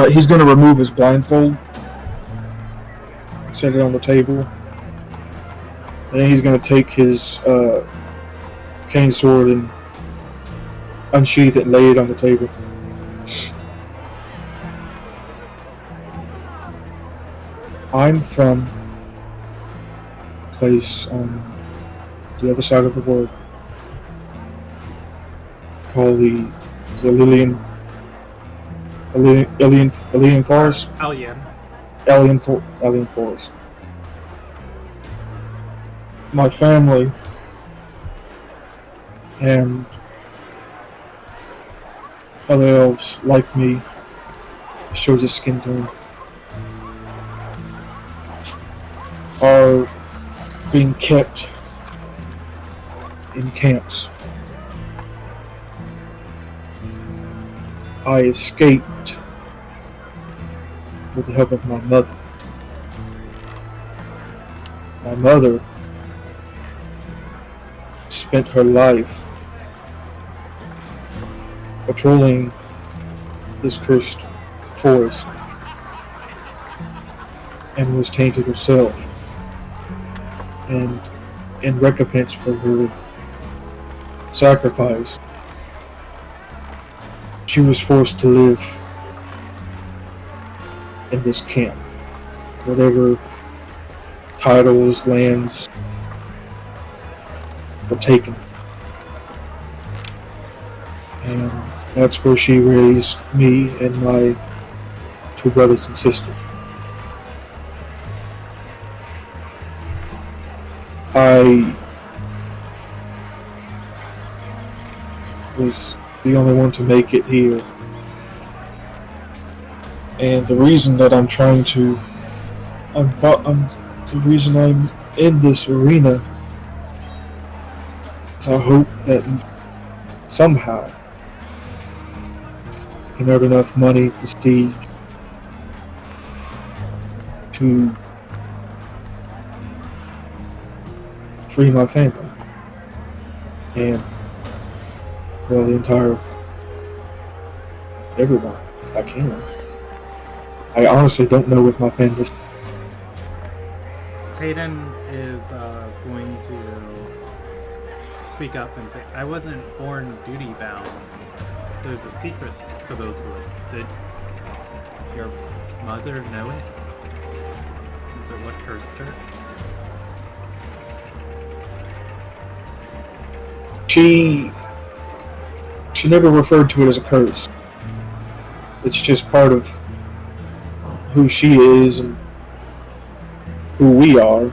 he's going to remove his blindfold, set it on the table, and then he's going to take his cane sword and unsheath it and lay it on the table. I'm from a place on the other side of the world called the Alien Forest. Alien Forest. My family and other elves like me, shows a skin tone, are being kept in camps. I escaped with the help of my mother. My mother spent her life patrolling this cursed forest and was tainted herself. And in recompense for her sacrifice, she was forced to live in this camp. Whatever titles, lands were taken. And that's where she raised me and my two brothers and sisters. I was the only one to make it here. And the reason that I'm trying to... the reason I'm in this arena is I hope that somehow I can earn enough money, prestige, to free my family. And, well, the entire... everyone. I can. I honestly don't know if my family's... Hayden is going to speak up and say, I wasn't born duty-bound. There's a secret to those woods. Did your mother know it? Is it what cursed her? She never referred to it as a curse. It's just part of who she is and who we are.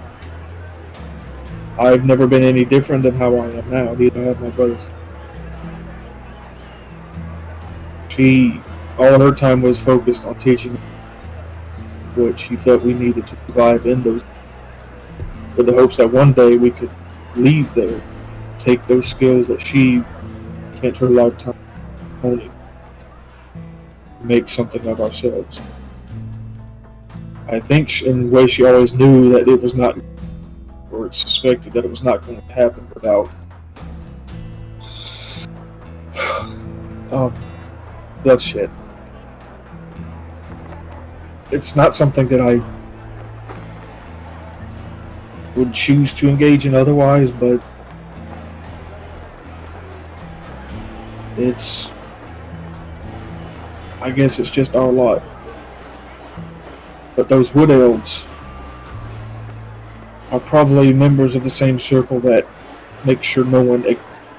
I've never been any different than how I am now. Neither have my brothers. All her time was focused on teaching what she felt we needed to survive in those, with the hopes that one day we could leave there, take those skills that she spent her lifetime honing, make something of ourselves. I think in a way she always knew that it was not, or suspected that it was not going to happen without bloodshed. It's not something that I would choose to engage in otherwise, but I guess it's just our lot. But those wood elves are probably members of the same circle that make sure no one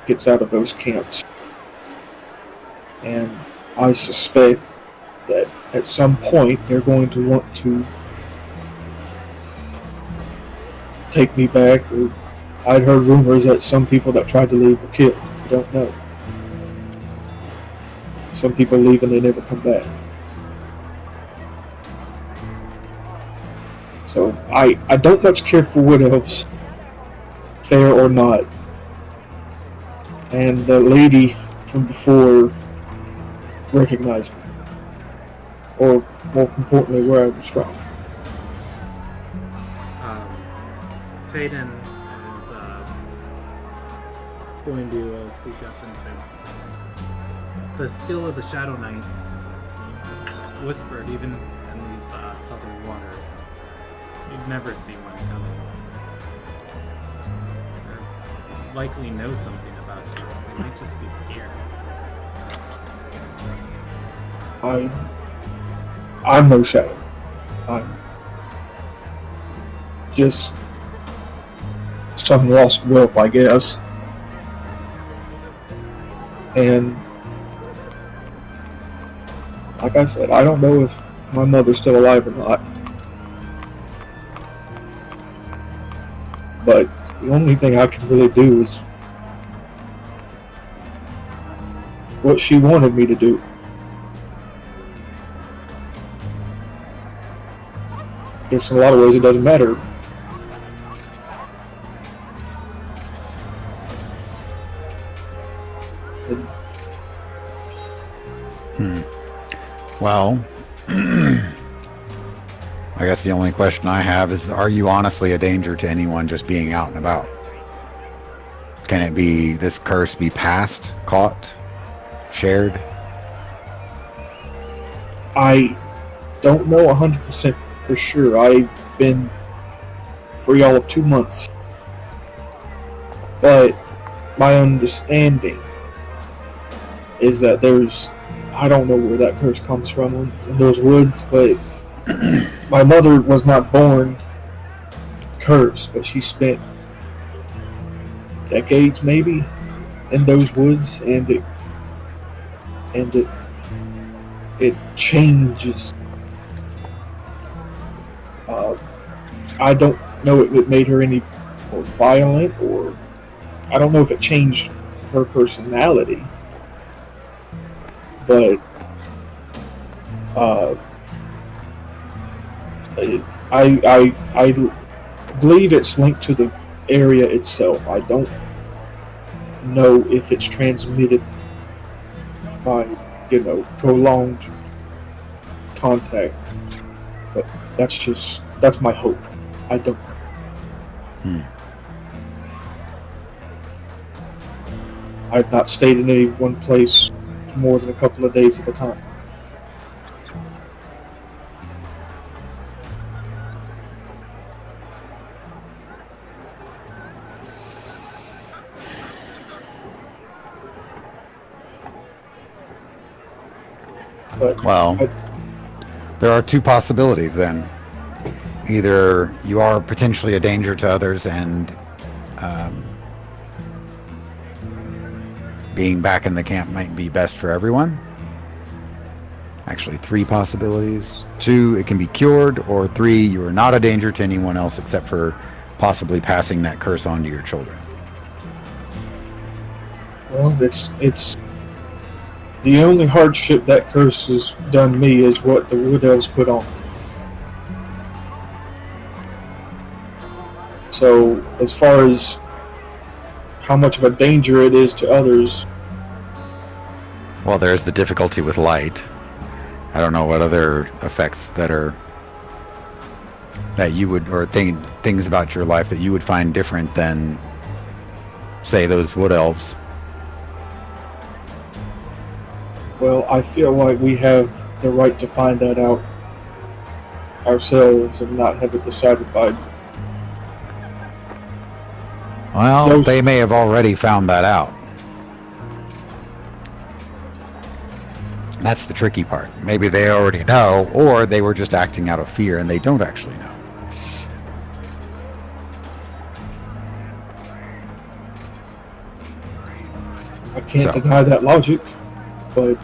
gets out of those camps. And I suspect that at some point they're going to want to take me back. Or I'd heard rumors that some people that tried to leave were killed. I don't know. Some people leave and they never come back. So I don't much care for wood elves, fair or not. And the lady from before recognized me, or more importantly, where I was from. Tayden is going to speak up and say, the skill of the Shadow Knights is whispered even in these southern waters. You'd never see one coming. They likely know something about you. They might just be scared. I'm no shadow. I'm just some lost whelp, I guess. And like I said, I don't know if my mother's still alive or not. But the only thing I can really do is what she wanted me to do. guess in a lot of ways it doesn't matter. Well, I guess the only question I have is, are you honestly a danger to anyone just being out and about? Can it be, this curse be passed, caught, shared? I don't know 100% for sure. I've been free all of 2 months. But my understanding is that I don't know where that curse comes from in those woods, but my mother was not born cursed, but she spent decades maybe in those woods, and it changes. I don't know if it made her any more violent, or I don't know if it changed her personality, but I believe it's linked to the area itself. I don't know if it's transmitted by, prolonged contact, but that's my hope. I don't know. I've not stayed in any one place for more than a couple of days at a time. But Well, there are two possibilities then. Either you are potentially a danger to others, and being back in the camp might be best for everyone. Actually, 3 possibilities. 2, it can be cured, or 3, you are not a danger to anyone else except for possibly passing that curse on to your children. Well, it's the only hardship that curse has done me is what the wood elves put on. So, as far as how much of a danger it is to others, Well, there's the difficulty with light. I don't know what other effects that you would, or things about your life that you would find different than, say, those wood elves. well, I feel like we have the right to find that out ourselves and not have it decided by. Well, they may have already found that out. That's the tricky part. Maybe they already know, or they were just acting out of fear and they don't actually know. I can't deny that logic, but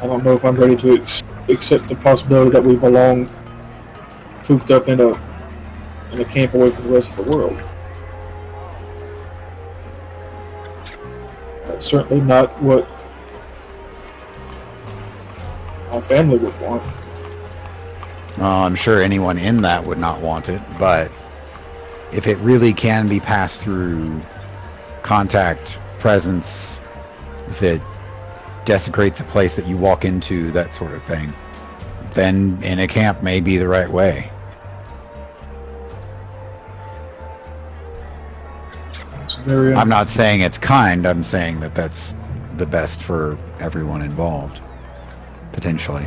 I don't know if I'm ready to accept the possibility that we belong cooped up in a camp away from the rest of the world. That's certainly not what my family would want. Well, I'm sure anyone in that would not want it, but if it really can be passed through contact, presence, if it desecrates a place that you walk into, that sort of thing, then in a camp may be the right way. I'm not saying it's kind, I'm saying that that's the best for everyone involved, potentially.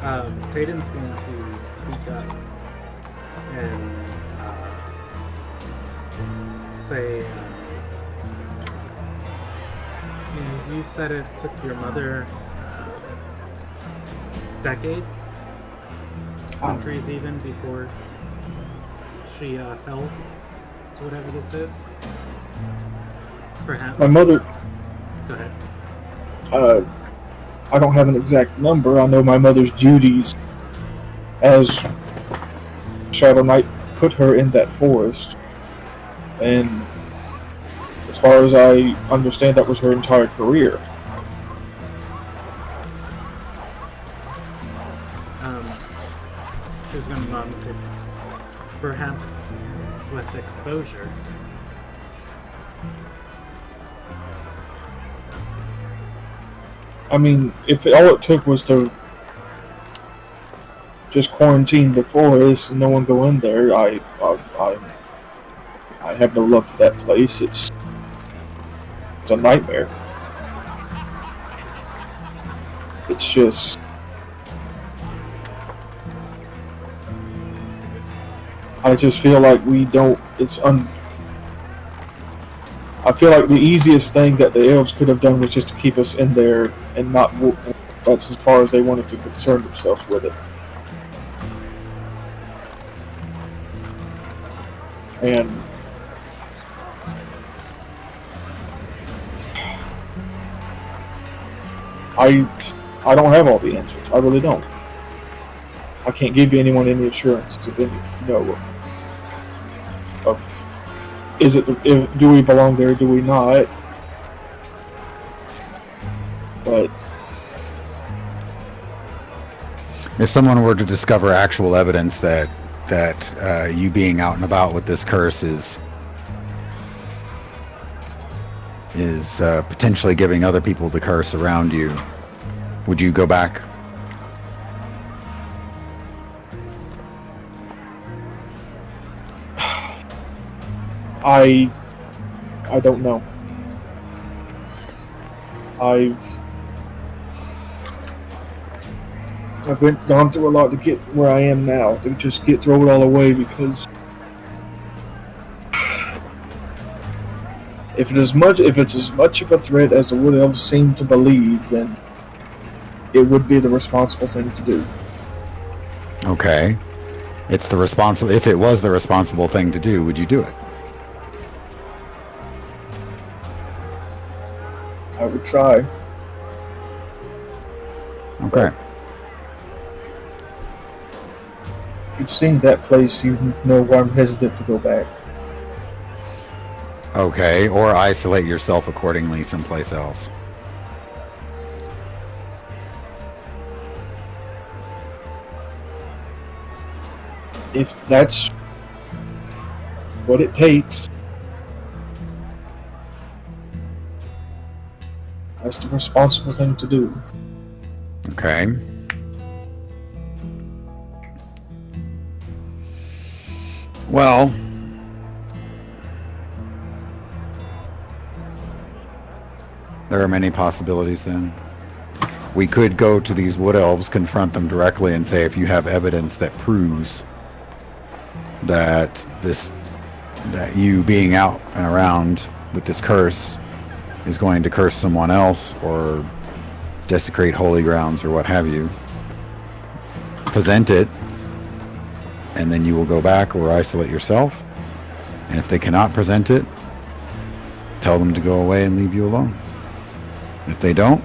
Tayden's going to speak up and say, you said it took your mother decades, centuries even, before she fell to whatever this is. Perhaps. My mother. Go ahead. I don't have an exact number. I know my mother's duties as Shadow Knight put her in that forest, and as far as I understand, that was her entire career. She's gonna nod and say, perhaps it's with exposure. I mean, if all it took was to just quarantine before this and no one go in there, I have no love for that place. It's a nightmare. It's just I just feel like we don't. I feel like the easiest thing that the elves could have done was just to keep us in there and not. That's as far as they wanted to concern themselves with it. And I don't have all the answers. I really don't. I can't give you anyone any assurances of any, of is it do we belong there? Do we not? But if someone were to discover actual evidence that you being out and about with this curse is potentially giving other people the curse around you, would you go back? I don't know. I've gone through a lot to get where I am now. To just throw it all away because if it's as much of a threat as the Wood Elves seem to believe, then it would be the responsible thing to do. Okay. If it was the responsible thing to do, would you do it? I would try. Okay. If you've seen that place, you know why I'm hesitant to go back. Okay, or isolate yourself accordingly someplace else. If that's what it takes, that's the responsible thing to do. Okay. Well, there are many possibilities then. We could go to these wood elves, confront them directly, and say, if you have evidence that proves that you being out and around with this curse is going to curse someone else or desecrate holy grounds or what have you, present it, and then you will go back or isolate yourself. And if they cannot present it, tell them to go away and leave you alone. If they don't,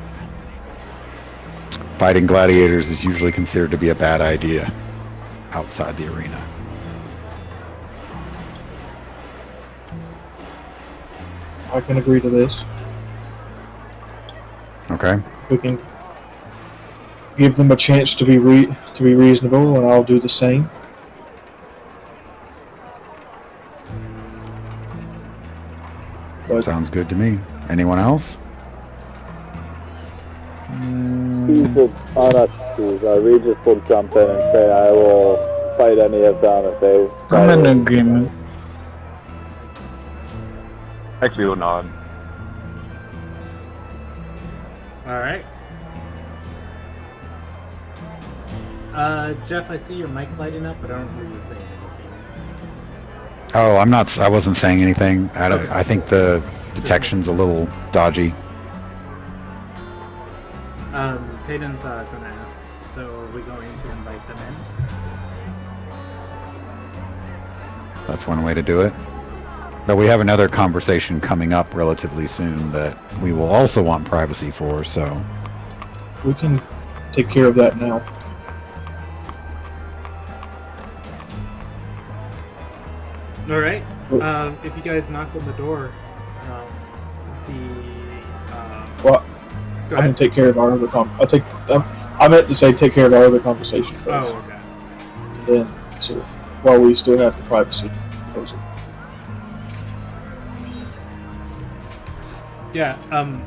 fighting gladiators is usually considered to be a bad idea outside the arena. I can agree to this. Okay. We can give them a chance to be reasonable, and I'll do the same. But sounds good to me. Anyone else? Pieces on us, please. Regis will jump in and say, I will fight any of them if they... I'm in agreement. Actually, will nod. Alright. Jeff, I see your mic lighting up, but I don't hear you saying anything. Oh, I wasn't saying anything. I think the detection's a little dodgy. Tayden's gonna ask, so are we going to invite them in? That's one way to do it. But we have another conversation coming up relatively soon that we will also want privacy for, so... we can take care of that now. Alright. If you guys knock on the door, Well, go I can ahead. take care of our other I meant to say take care of our other conversation first. Oh, okay. then so while we still have the privacy proposal. Yeah,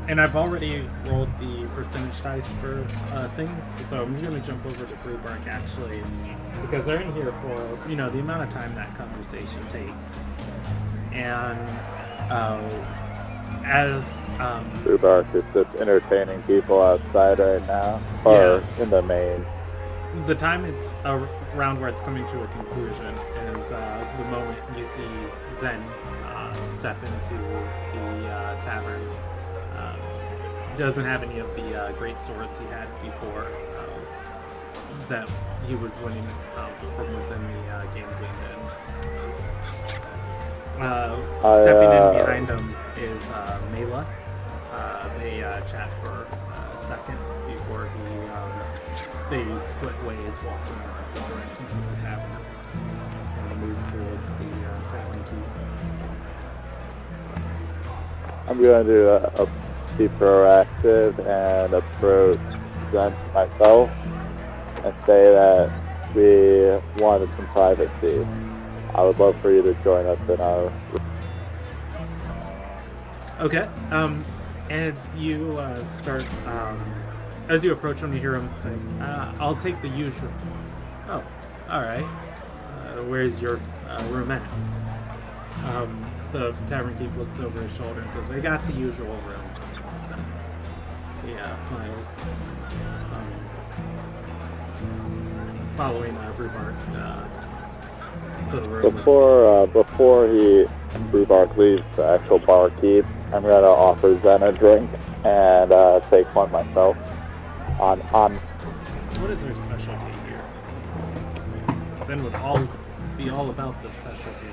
and I've already rolled the percentage dice for things, so I'm going to jump over to Brewbark actually, because they're in here for, the amount of time that conversation takes. And as... Brewbark is just entertaining people outside right now, or in the main. The time it's around where it's coming to a conclusion is the moment you see Zen step into the tavern. He doesn't have any of the great swords he had before that he was winning from within the gambling den. Stepping in behind him is Mela. They chat for a second before they split ways, walking in opposite directions of the tavern. He's going to move towards the tavern key. I'm going to be proactive and approach Zen myself and say that we wanted some privacy. I would love for you to join us in our... Okay. As you start... as you approach him, you hear him say, I'll take the usual. Oh, alright. Where's your room at? The tavern keep looks over his shoulder and says, they got the usual room. He smiles. Following Brewbark to the room. Before Brewbark leaves the actual barkeep, I'm going to offer Zen a drink and take one myself. On What is her specialty here? Zen would be all about the specialty.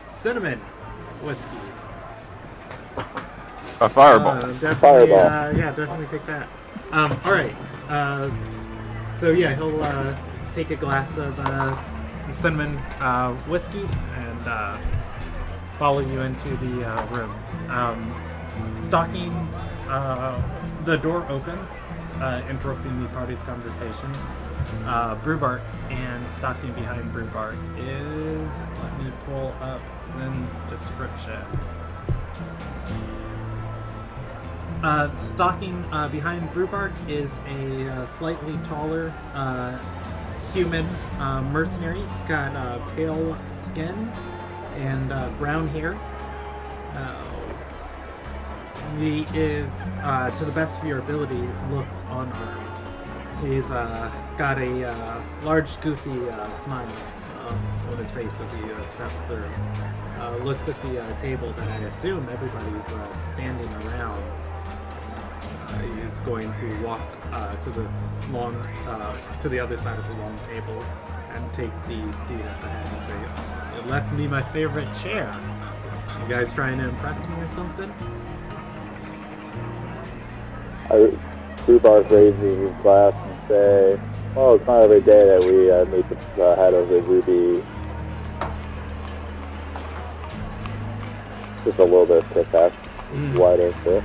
Cinnamon whiskey. A fireball. Fireball. Yeah, definitely take that. All right. So yeah, he'll take a glass of cinnamon whiskey and follow you into the room. Stalking, the door opens, interrupting the party's conversation. Brewbark, and stalking behind Brewbark is, let me pull up Zen's description. Stalking behind Brewbark is a slightly taller human mercenary. He's got pale skin and brown hair. He is, to the best of your ability, looks unarmed. He's got a large, goofy smile on his face as he steps through. Looks at the table that I assume everybody's standing around. He's going to walk to the other side of the long table and take the seat at the head and say, "It left me my favorite chair. You guys trying to impress me or something?" Brewbark raises his glass and say, "Well, it's not every day that we meet the head of the Ruby." Just a little bit of kick-ass. Wider fit.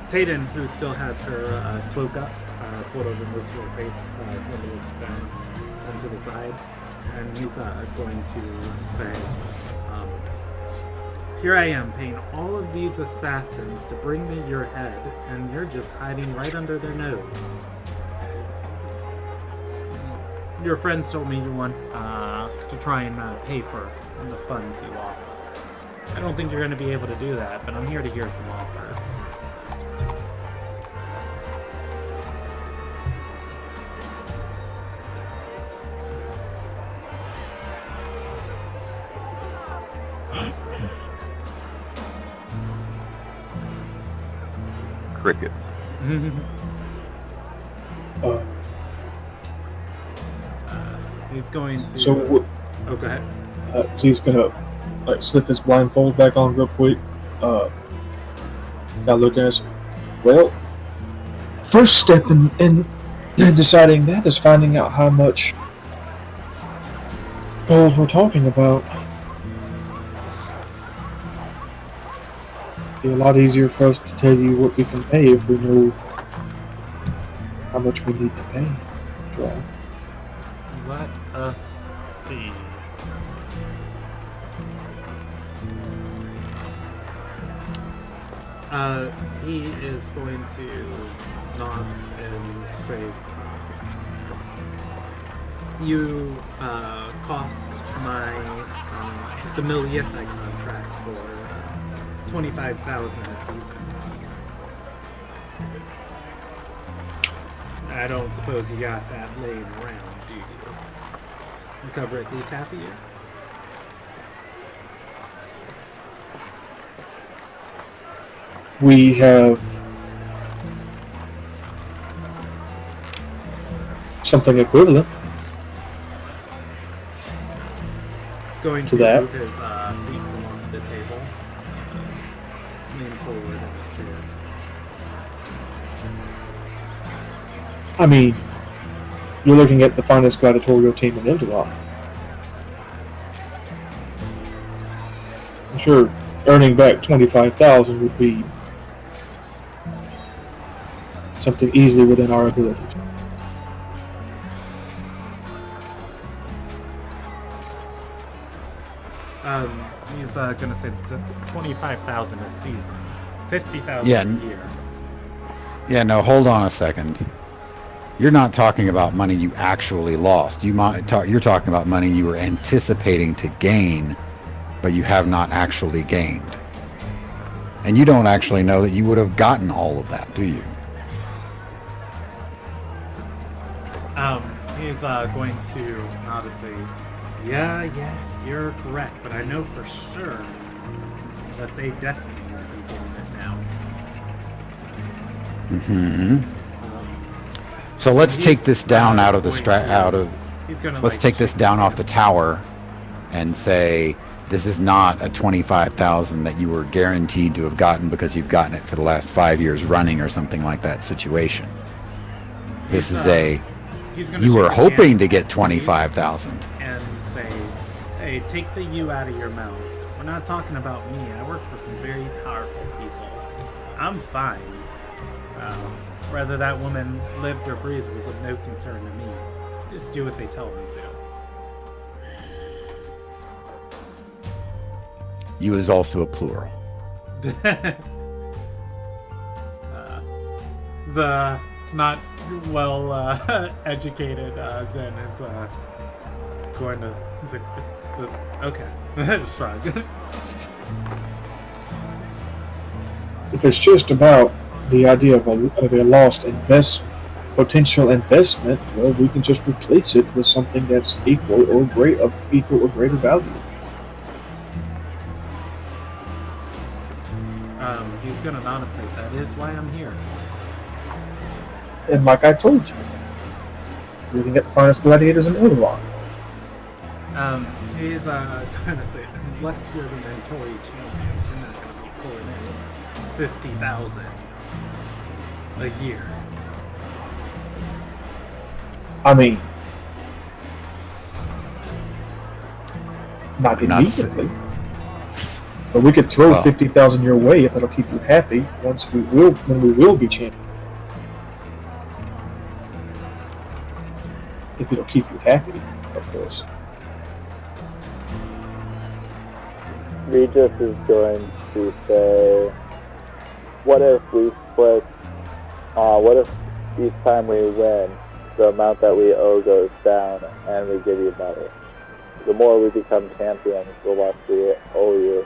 Tayden, who still has her cloak up, pulled over most of her face, kind of looks down and to the side, and he's going to say, "Here I am, paying all of these assassins to bring me your head, and you're just hiding right under their nose. Your friends told me you want to try and pay for the funds you lost. I don't think you're going to be able to do that, but I'm here to hear some offers." Cricket. He's going to... So Oh, go ahead. he's gonna slip his blindfold back on real quick. Now look at us. Well, first step in deciding that is finding out how much gold we're talking about. be a lot easier for us to tell you what we can pay if we know how much we need to pay. Right. Let us see. He is going to nod and say, you cost my the millionth contract for 25,000 a season. I don't suppose you got that laying around, do you? You cover at least half a year? We have something equivalent. It's going To to that. move his feet from off the table, lean forward in his chair. I mean, you're looking at the finest gladiatorial team in Ilderon. I'm sure earning back 25,000 would be something easily within our abilities. He's gonna say that's 25,000 a season, 50,000 Yeah. a year. Yeah, no, hold on a second. You're not talking about money you actually lost. You're talking about money you were anticipating to gain, but you have not actually gained. And you don't actually know that you would have gotten all of that, do you? He's going to nod and say, yeah, you're correct, but I know for sure that they definitely won't be getting it now. So let's take He's, this down out of the going to- he's gonna, let's like, take this shake down his off the hand. tower and say this is not a 25,000 that you were guaranteed to have gotten because you've gotten it for the last 5 years running or something like that situation. This He's, is he's gonna you were shake his hoping hand to get and 25,000. and say, hey, take the you out of your mouth. We're not talking about me. I work for some very powerful people. I'm fine. Whether that woman lived or breathed was of no concern to me. Just do what they tell me to. You is also a plural. The not well educated Zen is going to. It's the okay. Shrug. If it's just about the idea of a lost potential investment, well, we can just replace it with something that's equal or greater value. He's gonna nod and say, "That is why I'm here." And like I told you, we can get the finest gladiators in Ilderon. He's gonna say, unless you're the Mentori champions, you're not gonna be pulling in 50,000 a year. I mean, not I'm not immediately. But we could throw Well. 50,000 your way if it'll keep you happy. When we will be champions. If it'll keep you happy, of course. Regis is going to say, what if we split, what if each time we win, the amount that we owe goes down and we give you money? The more we become champions, the less we owe you.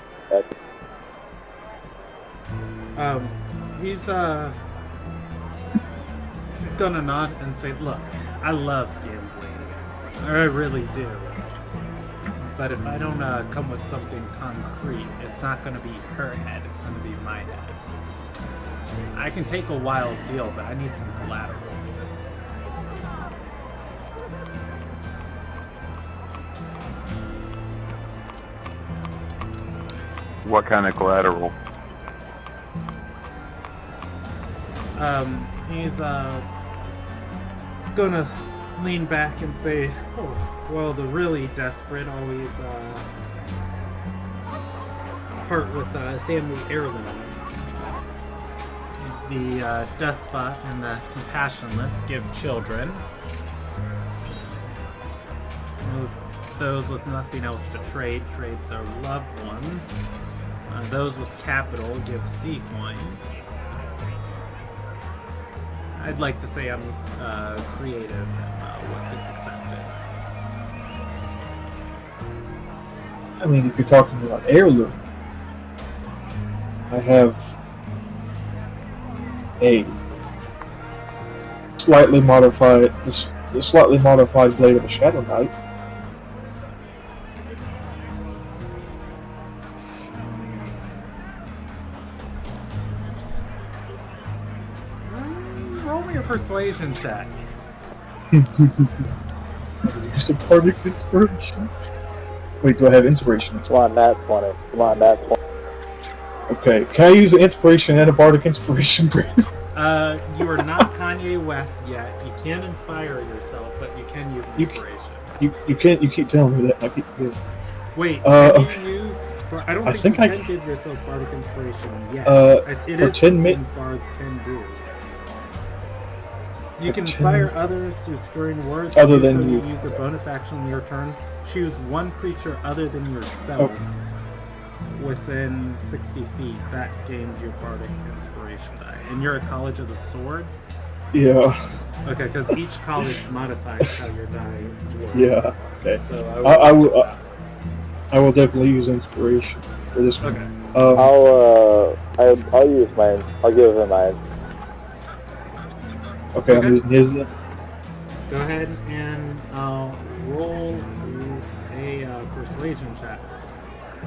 He's gonna nod and say, look, I love gambling. I really do. But if I don't come with something concrete, it's not gonna be her head, it's gonna be my head. I can take a wild deal, but I need some collateral. What kind of collateral? He's gonna lean back and say, oh, well, the really desperate always part with family heirlooms. The despot and the compassionless give children. Those with nothing else to trade their loved ones. Those with capital give sea coin. I'd like to say I'm creative in what gets accepted. I mean, if you're talking about heirloom, I have a slightly modified, the slightly modified blade of a Shadow Knight. Roll me a persuasion check. Use a bardic inspiration. Wait, do I have inspiration? Come on, Nat 20. Come on, Nat 20. Okay, can I use an inspiration and a bardic inspiration, Brandon? You are not Kanye West yet. You can't inspire yourself, but you can use inspiration. You can't. You keep telling me that. I keep forgetting. Wait, can okay. you use? I don't I think think you can give yourself bardic inspiration yet. It for is 10 something bards can do. You can inspire others through stirring words. Other than you you. use a bonus action on your turn. Choose one creature other than yourself within 60 feet. That gains your bardic inspiration die. And you're a College of the Sword. Yeah. Okay, because each college modifies how your die works. Yeah. Okay. So I will definitely use inspiration for this one. Okay. I'll use mine. I'll give him mine. Okay, I'm using his. Go ahead and roll a persuasion check.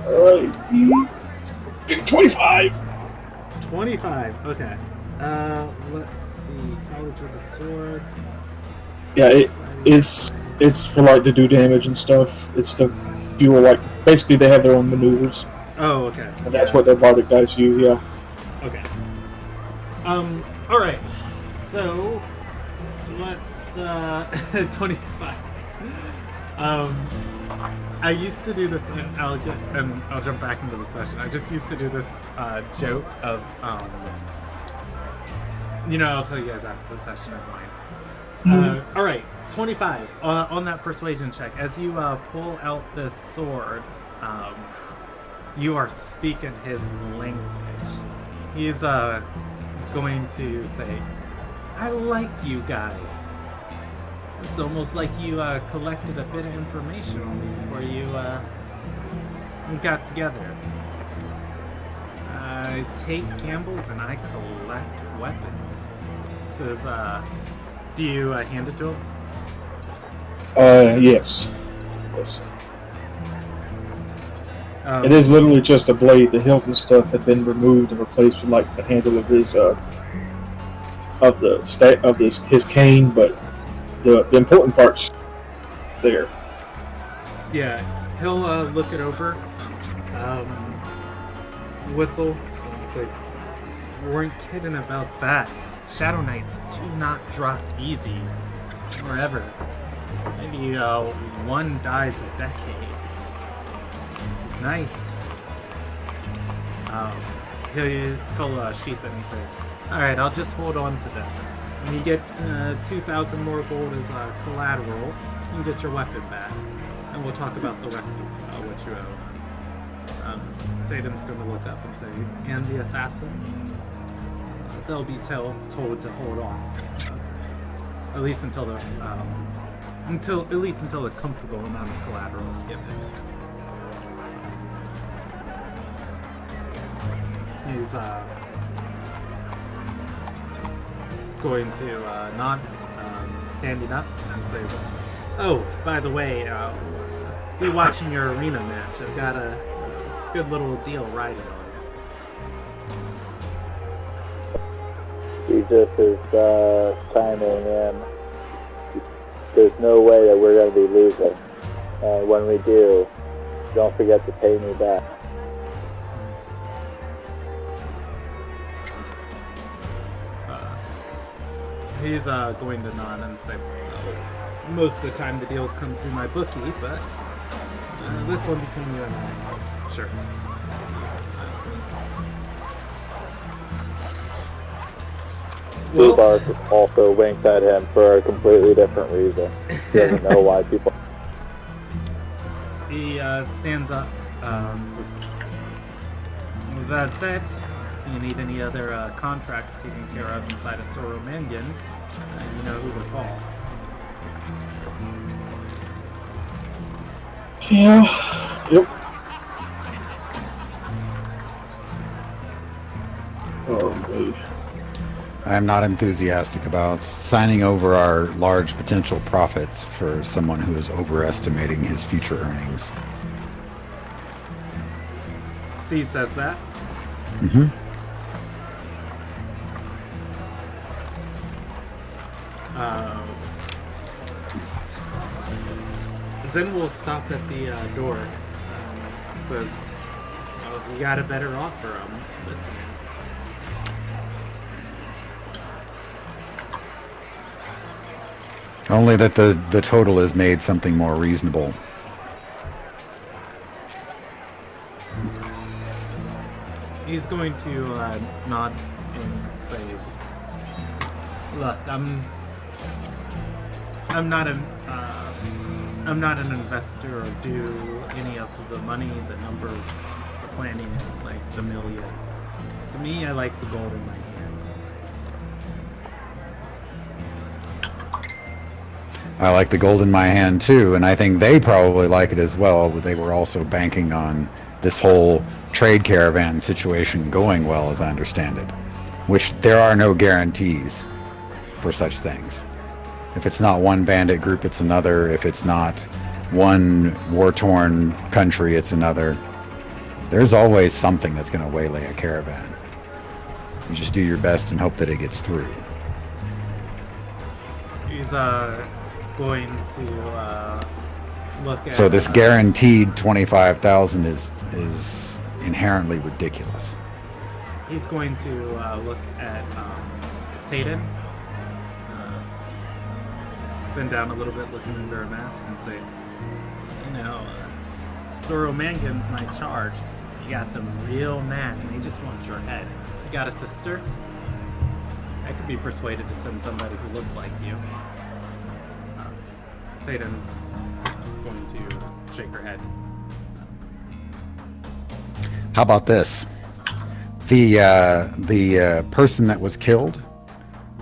Alright. 25! 25, okay. Let's see. College of the Swords. Yeah, it's for like to do damage and stuff. It's to fuel, like, basically they have their own maneuvers. Oh, okay. And that's what their bardic dice use, yeah. Okay. Alright. So, let's, 25. I used to do this, and I'll jump back into the session. I just used to do this joke of, I'll tell you guys after the session of mine. All right, 25 on that persuasion check. As you pull out this sword, you are speaking his language. He's going to say, "I like you guys. It's almost like you collected a bit of information on me before you got together. I take gambles and I collect weapons." Says, do you hand it to him? Yes. Yes. It is literally just a blade. The hilt and stuff had been removed and replaced with like the handle of his his cane, but the important part's there. Yeah, he'll look it over, whistle, and say, "We weren't kidding about that. Shadow Knights do not drop easy, forever. Maybe one dies a decade. This is nice." He'll sheath it and say, "Alright, I'll just hold on to this. When you get 2,000 more gold as collateral, you can get your weapon back. And we'll talk about the rest of what you owe." Zayden's going to look up and say, "And the assassins? They'll be told to hold off. At least until the a comfortable amount of collateral is given." He's going to nod, standing up, and say, "Oh, by the way, be watching your arena match. I've got a good little deal riding on it." He just is chiming in. There's no way that we're going to be losing. And when we do, don't forget to pay me back. He's going to nod and say, "Well, most of the time the deals come through my bookie, but this one between you and I, sure." Well, Tubark also winks at him for a completely different reason. He doesn't know why people. he stands up. Says, with that said, if you need any other contracts taken care of inside of Soromangenn, you know who to call. Yeah. Yep. Oh, me. I'm not enthusiastic about signing over our large potential profits for someone who is overestimating his future earnings. C says that. Mm-hmm. Zen will stop at the door. Says, "Oh, if you got a better offer, I'm listening." Only that the total is made something more reasonable. He's going to nod and say, "Look, I'm not an investor or do any of the money, the numbers, the planning, like the million. To me, I like the gold in my hand." I like the gold in my hand too, and I think they probably like it as well, but they were also banking on this whole trade caravan situation going well, as I understand it. Which there are no guarantees for such things. If it's not one bandit group, it's another. If it's not one war-torn country, it's another. There's always something that's going to waylay a caravan. You just do your best and hope that it gets through. He's going to look at. So this guaranteed 25,000 is inherently ridiculous. He's going to look at Tayden. Bend down a little bit, looking under her mask, and say, "You know, Soromangenn's my charge. You got them real mad, and they just want your head. You got a sister? I could be persuaded to send somebody who looks like you." Tayden's going to shake her head. How about this? The person that was killed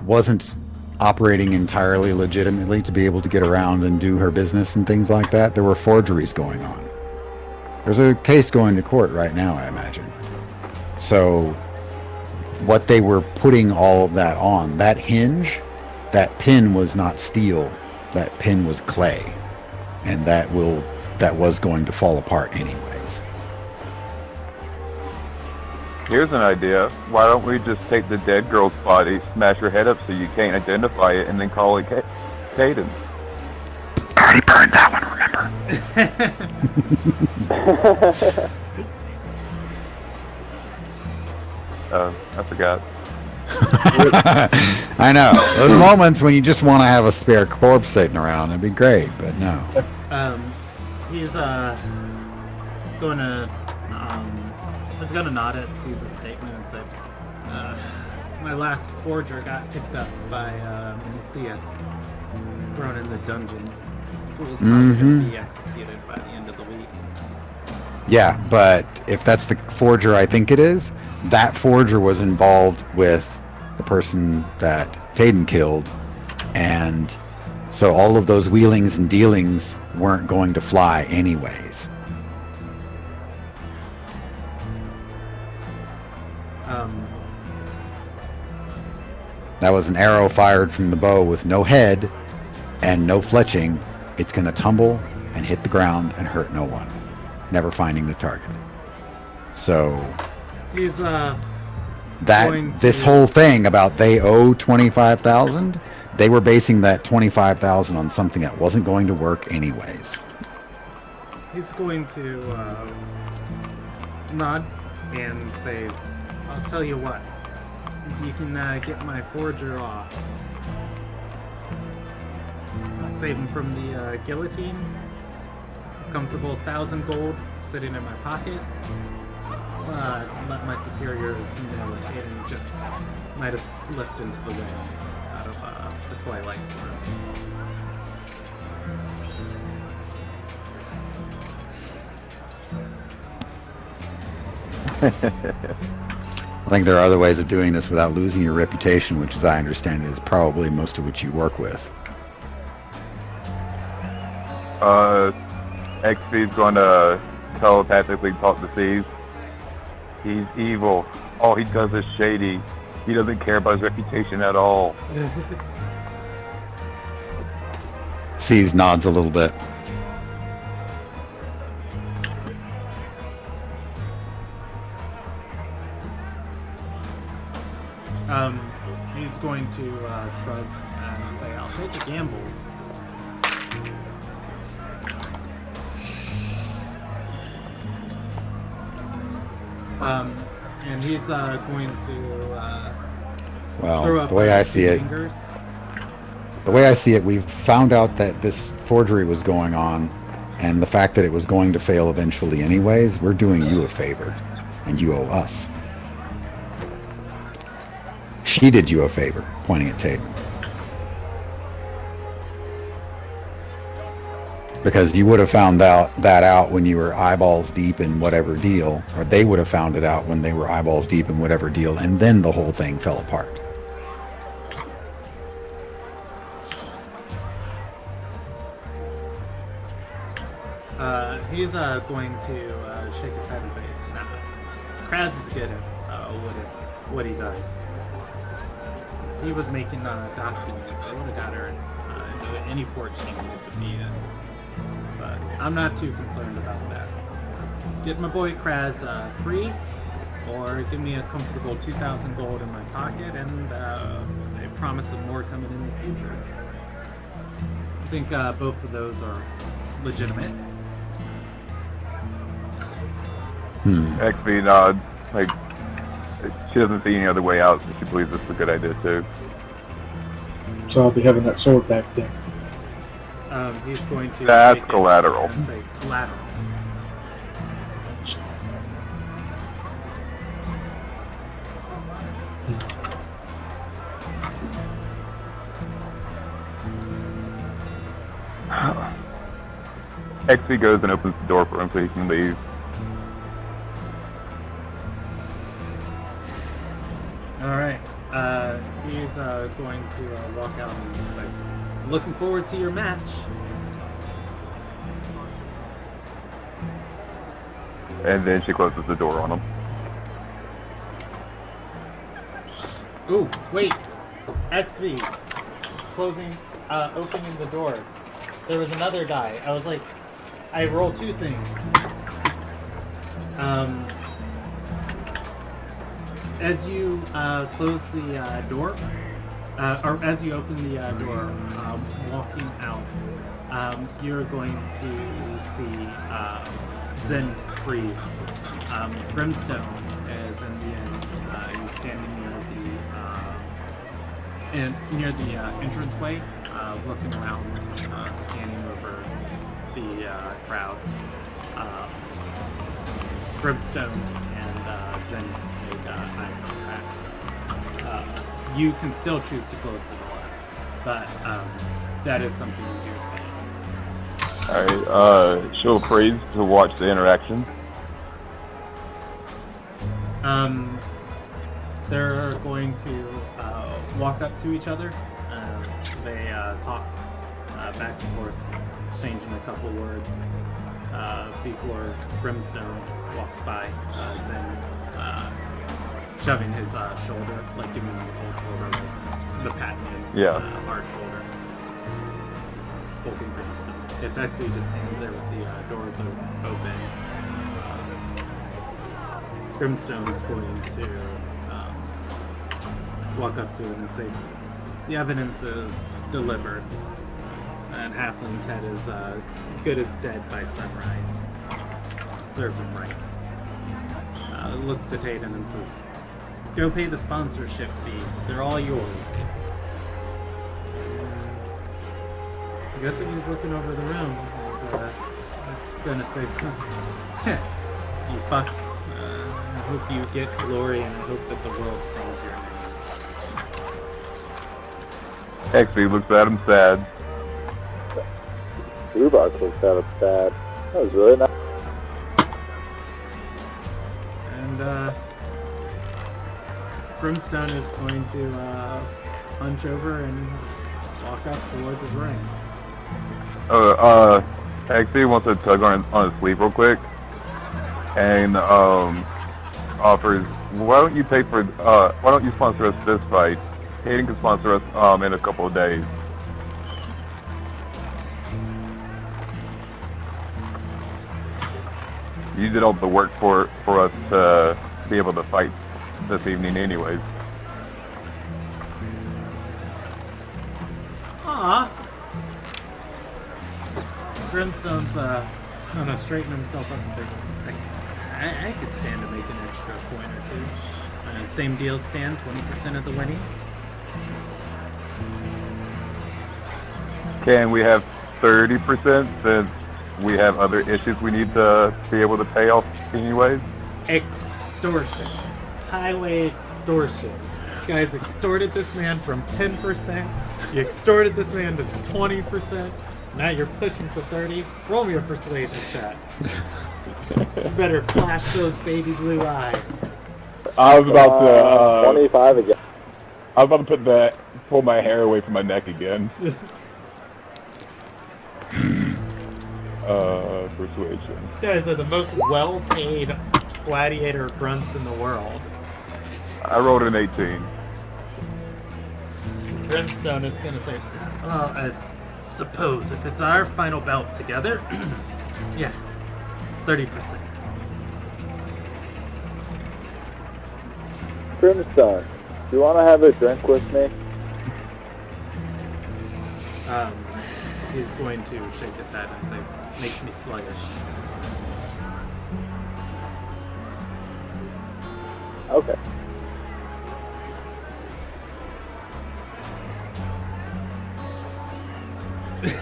wasn't operating entirely legitimately to be able to get around and do her business and things like that. There were forgeries going on. There's a case going to court right now, I imagine. So what they were putting all of that on, that hinge, that pin was not steel, that pin was clay, and that was going to fall apart anyways. Here's an idea. Why don't we just take the dead girl's body, smash her head up so you can't identify it, and then call it Tayden? I already burned that one, remember? I forgot. I know. Those moments when you just want to have a spare corpse sitting around, that'd be great, but no. He's gonna nod at Caesar's statement and say, "My last forger got picked up by Mencius, thrown in the dungeons. Fool's probably gonna be executed by the end of the week." Yeah, but if that's the forger I think it is, that forger was involved with the person that Tayden killed, and so all of those wheelings and dealings weren't going to fly anyways. That was an arrow fired from the bow with no head and no fletching. It's going to tumble and hit the ground and hurt no one, never finding the target. So He's this whole thing about they owe 25,000, they were basing that 25,000 on something that wasn't going to work anyways. He's going to nod and say, "I'll tell you what. If you can get my forger off, save him from the guillotine, comfortable 1,000 gold sitting in my pocket, let my superiors know Aiden just might have slipped into the wind out of the Twilight Court. I think there are other ways of doing this without losing your reputation, which, as I understand it, is probably most of what you work with. XP's going to telepathically talk to Steve. He's evil. All he does is shady. He doesn't care about his reputation at all. C's nods a little bit. He's going to shrug and say, "I'll take a gamble." And he's going to Well, throw up the way I see it, fingers. we've found out that this forgery was going on, and the fact that it was going to fail eventually anyways, we're doing you a favor, and you owe us. She did you a favor, pointing at Tatum. Because you would have found that out when you were eyeballs deep in whatever deal, or they would have found it out when they were eyeballs deep in whatever deal, and then the whole thing fell apart. He's going to shake his head and say, "Nah, Kraz is good at what he does. If he was making documents, they would have got her into any port she needed to be in. But I'm not too concerned about that. Get my boy Kraz free, or give me a comfortable 2,000 gold in my pocket and a promise of more coming in the future. I think both of those are legitimate." XP nods. Like, she doesn't see any other way out, so she believes it's a good idea too. So I'll be having that sword back then. He's going to That's take it collateral. and say collateral. XP goes and opens the door for him so he can leave. Alright. He's going to walk out and say, "Looking forward to your match." And then she closes the door on him. Ooh, wait. XV. Opening the door. There was another die. I was like, I rolled two things. As you close the door, or as you open the door, walking out, you're going to see Zen freeze. Brimstone is in the end. He's standing near the entranceway, looking around, scanning over the crowd. Brimstone and Zen make eye contact. You can still choose to close the door, but that is something you do see. Alright, she'll freeze to watch the interaction. They're going to walk up to each other. They talk back and forth, exchanging a couple words before Brimstone walks by. Zen shoving his shoulder, like giving him the cold shoulder, like the Patman hard shoulder. Skulking Brimstone. If XV just stands there with the doors open, Brimstone's going to walk up to him and say, "The evidence is delivered, and Halfling's head is good as dead by sunrise. Serves him right." Looks to Tatum and says, "Go pay the sponsorship fee. They're all yours." I guess if he's looking over the room, he's gonna say, "You fucks, hope you get glory, and I hope that the world sings your name. Actually, looks at him sad. Rhubarb looks at him sad. That was really nice. And Brimstone is going to hunch over and walk up towards his ring. Actually wants to tug on his sleeve real quick, and offers, why don't you sponsor us this fight? Hayden can sponsor us in a couple of days. You did all the work for us to be able to fight this evening anyways. Aw. Brimstone's gonna straighten himself up and say, I could stand to make an extra point or two. Same deal stand, 20% of the winnings. Can we have 30% since we have other issues we need to be able to pay off anyways? Extortion. Highway extortion. You guys extorted this man from 10%. You extorted this man to 20%. Now you're pushing for 30. Roll me a persuasion check. You better flash those baby blue eyes. I was about to 25 again. I was about to pull my hair away from my neck again. Persuasion. You guys are the most well-paid gladiator grunts in the world. I rolled an 18. Brimstone is gonna say, I suppose if it's our final bout together, yeah, 30%. Brimstone, do you want to have a drink with me? He's going to shake his head and say, makes me sluggish. Okay.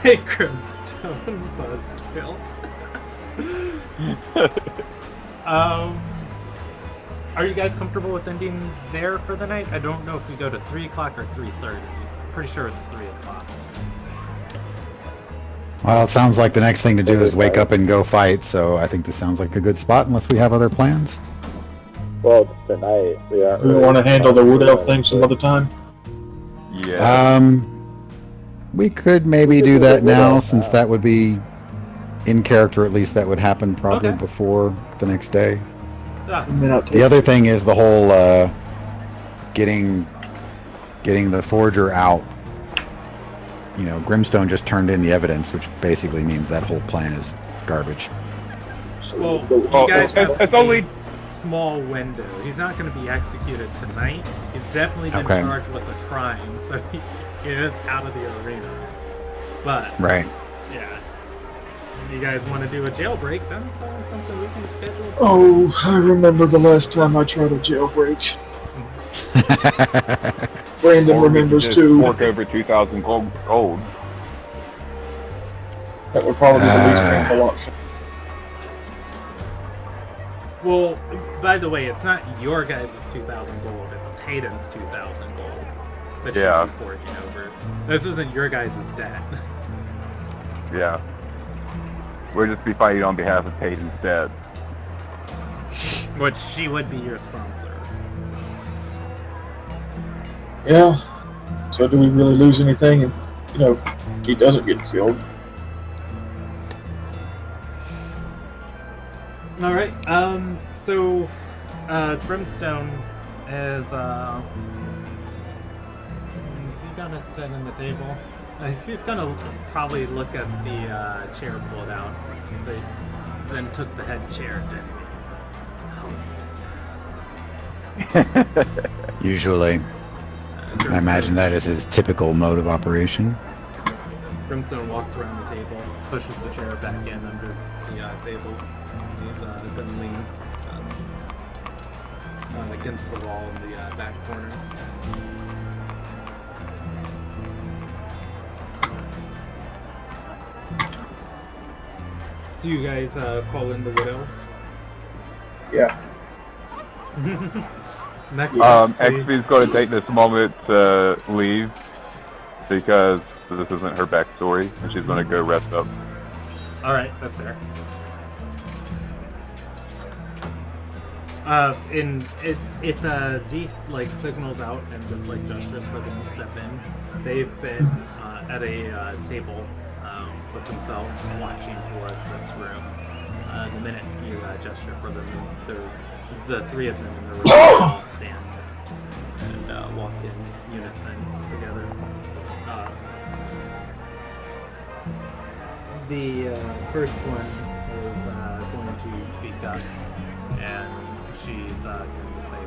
Hey, Grimstone Buzzkill. Are you guys comfortable with ending there for the night? I don't know if we go to 3 o'clock or 3:30. Pretty sure it's 3 o'clock. Well, it sounds like the next thing to do is wake up and go fight, so I think this sounds like a good spot unless we have other plans. Well, tonight we aren't. We want to handle the wood elf thing some other time. Yeah. We could maybe do that now, since that would be in character. At least that would happen probably Okay. before the next day. Ah, The other thing is the whole getting the forger out. You know, Grimstone just turned in the evidence, which basically means that whole plan is garbage. well, you guys have it's a only small window. He's not going to be executed tonight. He's definitely been Okay. charged with a crime, so he is out of the arena. But Right. yeah, if you guys want to do a jailbreak, that's something we can schedule. Oh, I remember the last time I tried a jailbreak. Brandon or we could remembers just too. fork over 2,000 gold. That would probably be the least painful option. Well, by the way, it's not your guys' 2,000 gold. It's Taden's 2,000 gold that Yeah. should be forking over. This isn't your guys' debt. Yeah. We'll just be fighting on behalf of Tate instead. Which she would be your sponsor. So. Yeah. So do we really lose anything if, he doesn't get killed? All right. So Brimstone is he gonna sit in the table? He's gonna probably look at the chair pulled out and say, "Zen took the head chair, didn't he?" Usually, I imagine that is his typical mode of operation. Brimstone walks around the table, pushes the chair back in under the table. He's gonna lean against the wall in the back corner. Do you guys call in the wood elves? Yeah. Next, XP please. is going to take this moment to leave because this isn't her backstory, and she's going to go rest up. All right, that's fair. If Z like signals out and just like gestures for them to step in, they've been at a table with themselves watching towards this room. The minute you gesture for them, the three of them in the room all stand and walk in unison together. The first one is going to speak up, and she's going to say,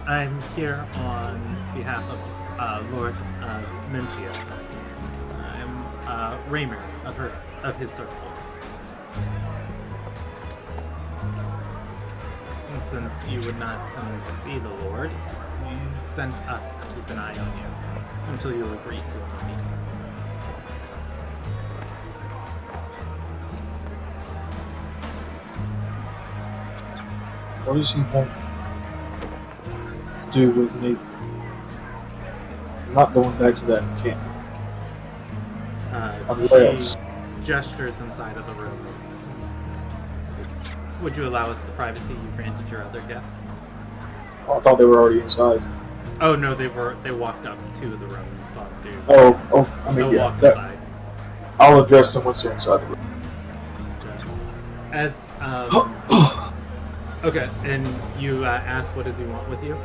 I'm here on behalf of Lord Mencius. I'm Raymer of his circle. And since you would not come and see the Lord, he sent us to keep an eye on you until you agree to a meeting. What does he want to do with me? I'm not going back to that camp. Unless... She gestures inside of the room. Would you allow us the privacy you granted your other guests? Oh, I thought they were already inside. Oh no, they walked up to the room and talked to you. I mean, They'll yeah. walk inside. I'll address them once they're inside the room. As okay, and you ask, what does he want with you?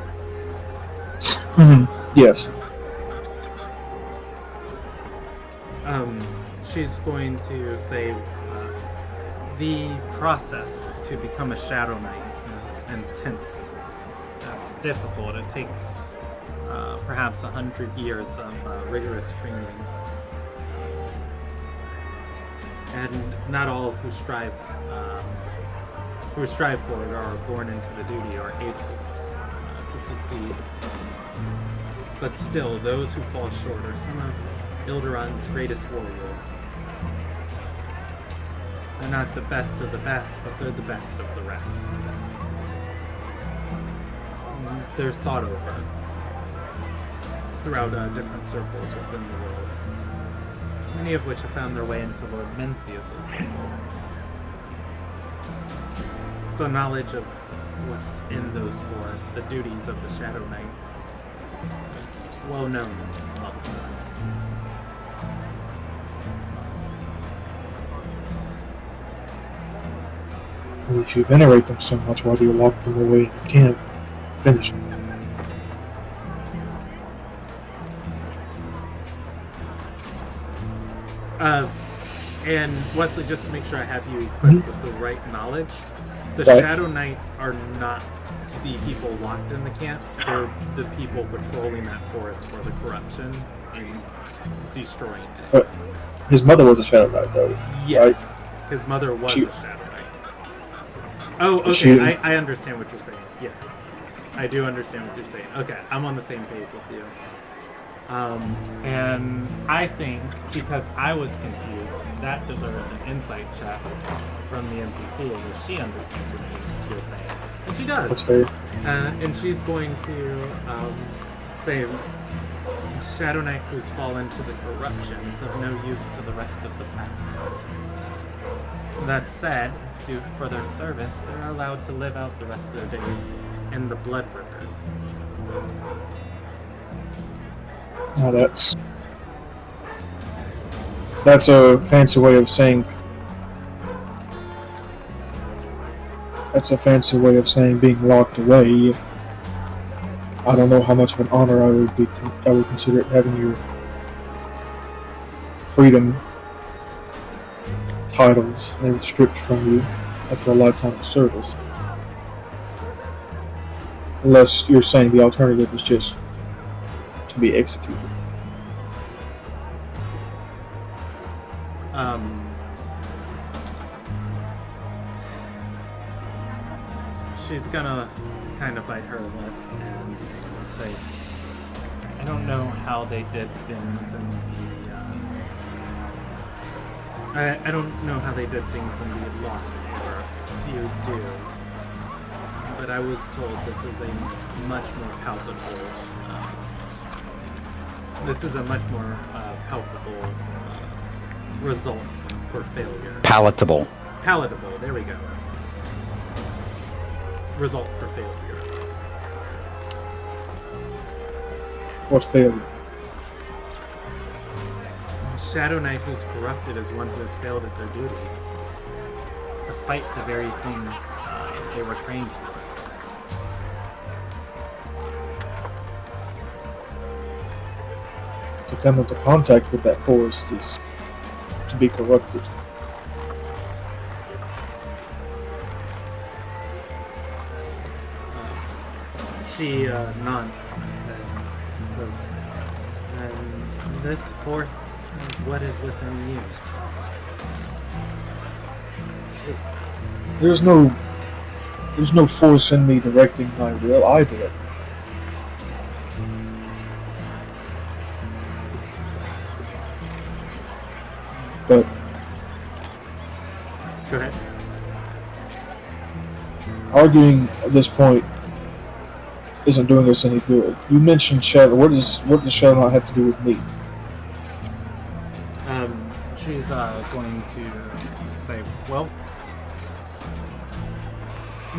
Yes. She's going to say the process to become a Shadow Knight is intense. It's difficult. It takes perhaps 100 years of rigorous training. And not all who strive for it or are born into the duty are able to succeed. But still, those who fall short are some of Ilderon's greatest warriors. They're not the best of the best, but they're the best of the rest. They're sought over throughout different circles within the world, many of which have found their way into Lord Mencius's circle. The knowledge of what's in those wars, the duties of the Shadow Knights, it's well known amongst us. Well, if you venerate them so much, why do you lock them away in the camp? Finish them. And Wesley, just to make sure I have you equipped with the right knowledge, the Right. Shadow Knights are not the people locked in the camp. They're the people patrolling that forest for the corruption and destroying it. But his mother was a Shadow Knight, though. Yes, his mother was She- a Shadow Knight. Oh, okay, She- I understand what you're saying. Yes, I do understand what you're saying. Okay, I'm on the same page with you. And I think, because I was confused, that deserves an insight check from the NPC if she understands what you're saying. And she does. That's fair. And she's going to say, Shadow Knight who's fallen to the corruption is of no use to the rest of the pack. That said, for their service, they're allowed to live out the rest of their days in the Blood Rivers. Now that's a fancy way of saying. That's a fancy way of saying being locked away. I don't know how much of an honor I would consider it having your freedom titles stripped from you after a lifetime of service. Unless you're saying the alternative is just to be executed. She's gonna kind of bite her lip and say, I don't know how they did things in the I don't know how they did things in the Lost Era. If you do, but I was told this is a much more palpable. Result for failure. Palatable. Palatable. There we go. Result for failure. What's failure? Shadow Knight who's corrupted is one who has failed at their duties. To fight the very thing they were trained for. To come into contact with that forest is to be corrupted. She nods and says, and this force is what is within you. There's no force in me directing my will. I do it. But Go ahead. arguing at this point isn't doing us any good. You mentioned Shadow. What does Shadow Knight have to do with me? She's going to say, well,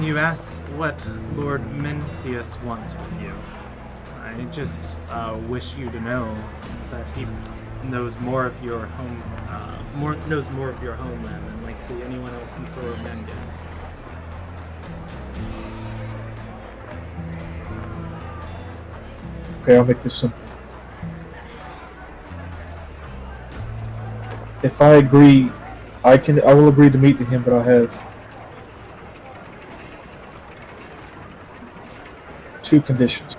you asked what Lord Mencius wants with you. I just wish you to know that he knows more of your home, knows more of your homeland than likely anyone else in Soromangenn. Okay, I'll make this simple. If I agree, I will agree to meet to him, but I have two conditions.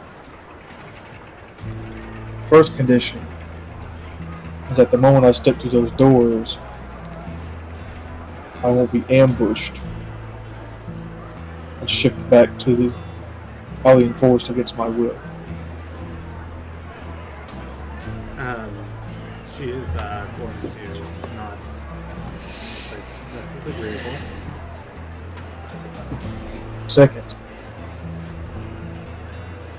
First condition is that the moment I step through those doors, I won't be ambushed and shipped back to the Alien Forest against my will. She is going to nod. It's like, this is agreeable. Second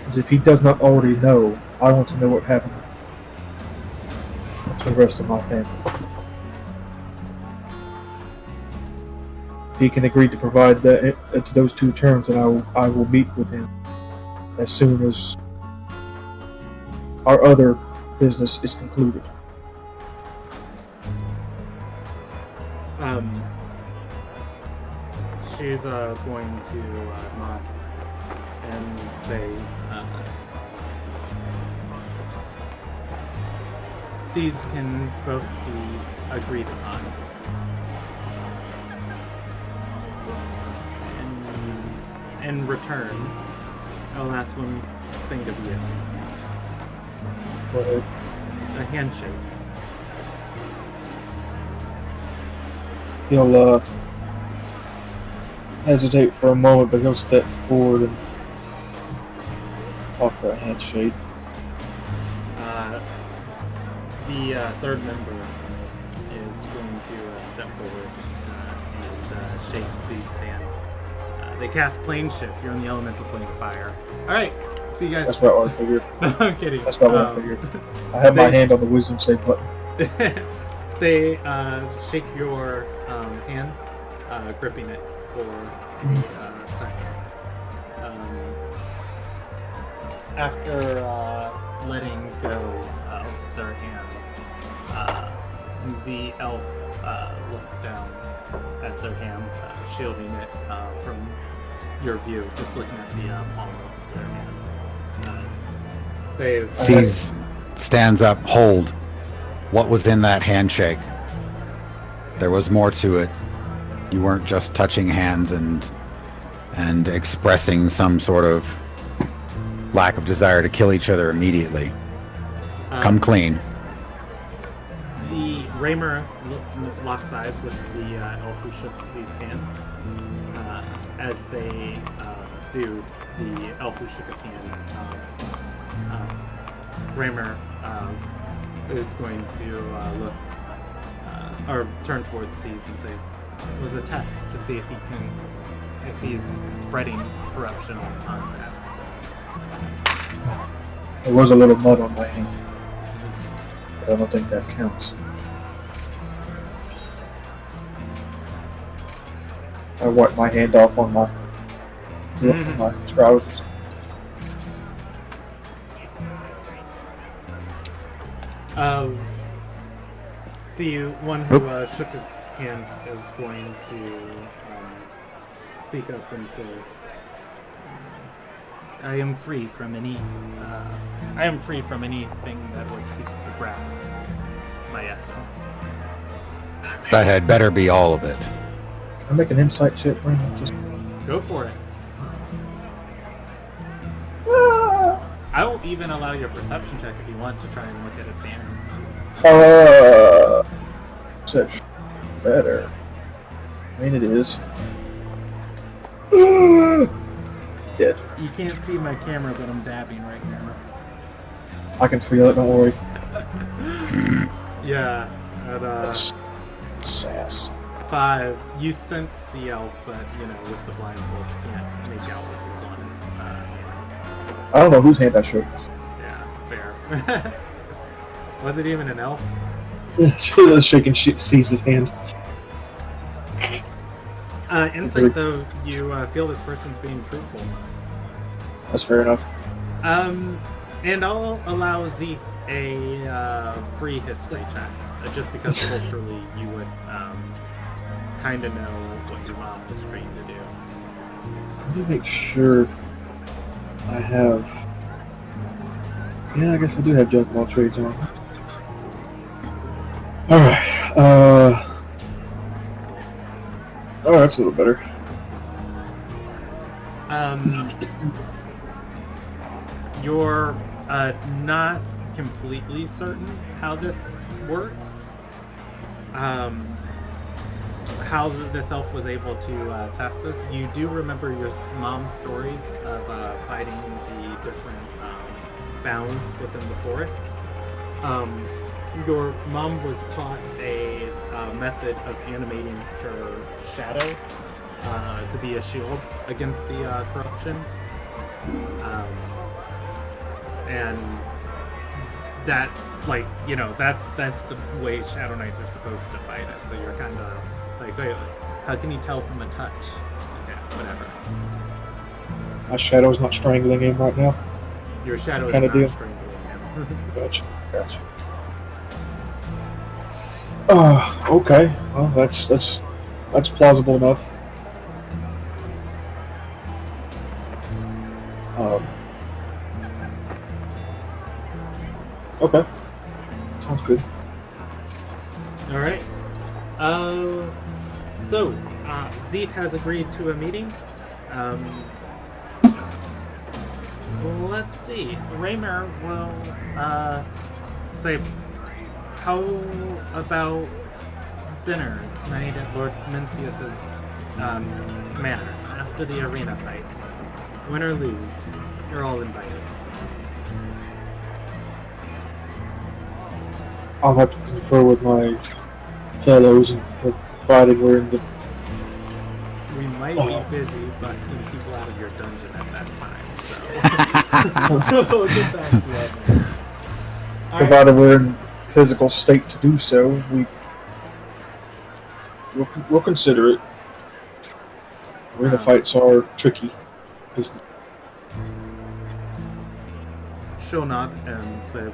is if he does not already know, I want to know what happened to the rest of my family. If he can agree to provide that to those two terms, then I will meet with him as soon as our other business is concluded. She's going to nod and say, these can both be agreed upon. In return, I'll ask one thing of you. Go ahead. A handshake. He'll hesitate for a moment, but he'll step forward and offer a handshake. The third member is going to step forward and shake Zeed's hand. They cast plane shift. You're on the elemental plane of fire. Alright, see you guys. That's what I figured. No, I'm kidding. That's what I figured. I have my hand on the wisdom save button. They shake your hand, gripping it for a second. After letting go of their hand, the elf looks down at their hand, shielding it from your view, just looking at the palm of their hand. Sees, stands up, hold. What was in that handshake? There was more to it. You weren't just touching hands and expressing some sort of lack of desire to kill each other immediately. Come clean. The Raymer locks eyes with the elf who shook Zeed's hand. As they do, the elf who shook his hand nods. Raymer is going to look or turn towards Seas and say, it was a test to see if he can if he's spreading corruption on that. There was a little mud on my hand. But I don't think that counts. I wiped my hand off on my trousers. The one who shook his hand is going to speak up and say, I am free from anything that would seek to grasp my essence. That had better be all of it. Can I make an insight check, Brandon? Just Go for it. I will even allow your perception check if you want to try and look at its hand. perception. Better. I mean, it is. Dead. You can't see my camera, but I'm dabbing right now. I can feel it, don't worry. Yeah, at Sass. 5, you sense the elf, but with the blindfold, you can't make out what goes on its hand. I don't know whose hand I shook. Yeah, fair. Was it even an elf? She was shaking sees his hand. Insight, though, you feel this person's being truthful. That's fair enough. And I'll allow Zeke a free history check, just because culturally you would kind of know what your mom was trained to do. Let me make sure I have... Yeah, I guess I do have Jack of all trades on. Alright, oh, that's a little better. You're not completely certain how this works. How this elf was able to test this. You do remember your mom's stories of fighting the different bound within the forest. Your mom was taught a method of animating her shadow to be a shield against the corruption. And that, that's the way Shadow Knights are supposed to fight it. So you're kind of like, wait, how can you tell from a touch? Okay, whatever. My shadow's not strangling him right now. Your shadow is Kinda not deal. strangling him. Gotcha. Okay. Well, that's plausible enough. Okay. Sounds good. All right. So Zeke has agreed to a meeting. Let's see. Raymer will say, how about dinner tonight at Lord Mencius's manor after the arena fights? Win or lose, you're all invited. I'll have to confer with my fellows and provided we're in the... We might be busy busting people out of your dungeon at that time, so we'll get back to that. Provided we're in physical state to do so, we'll consider it. Arena fights are tricky. She'll nod and say,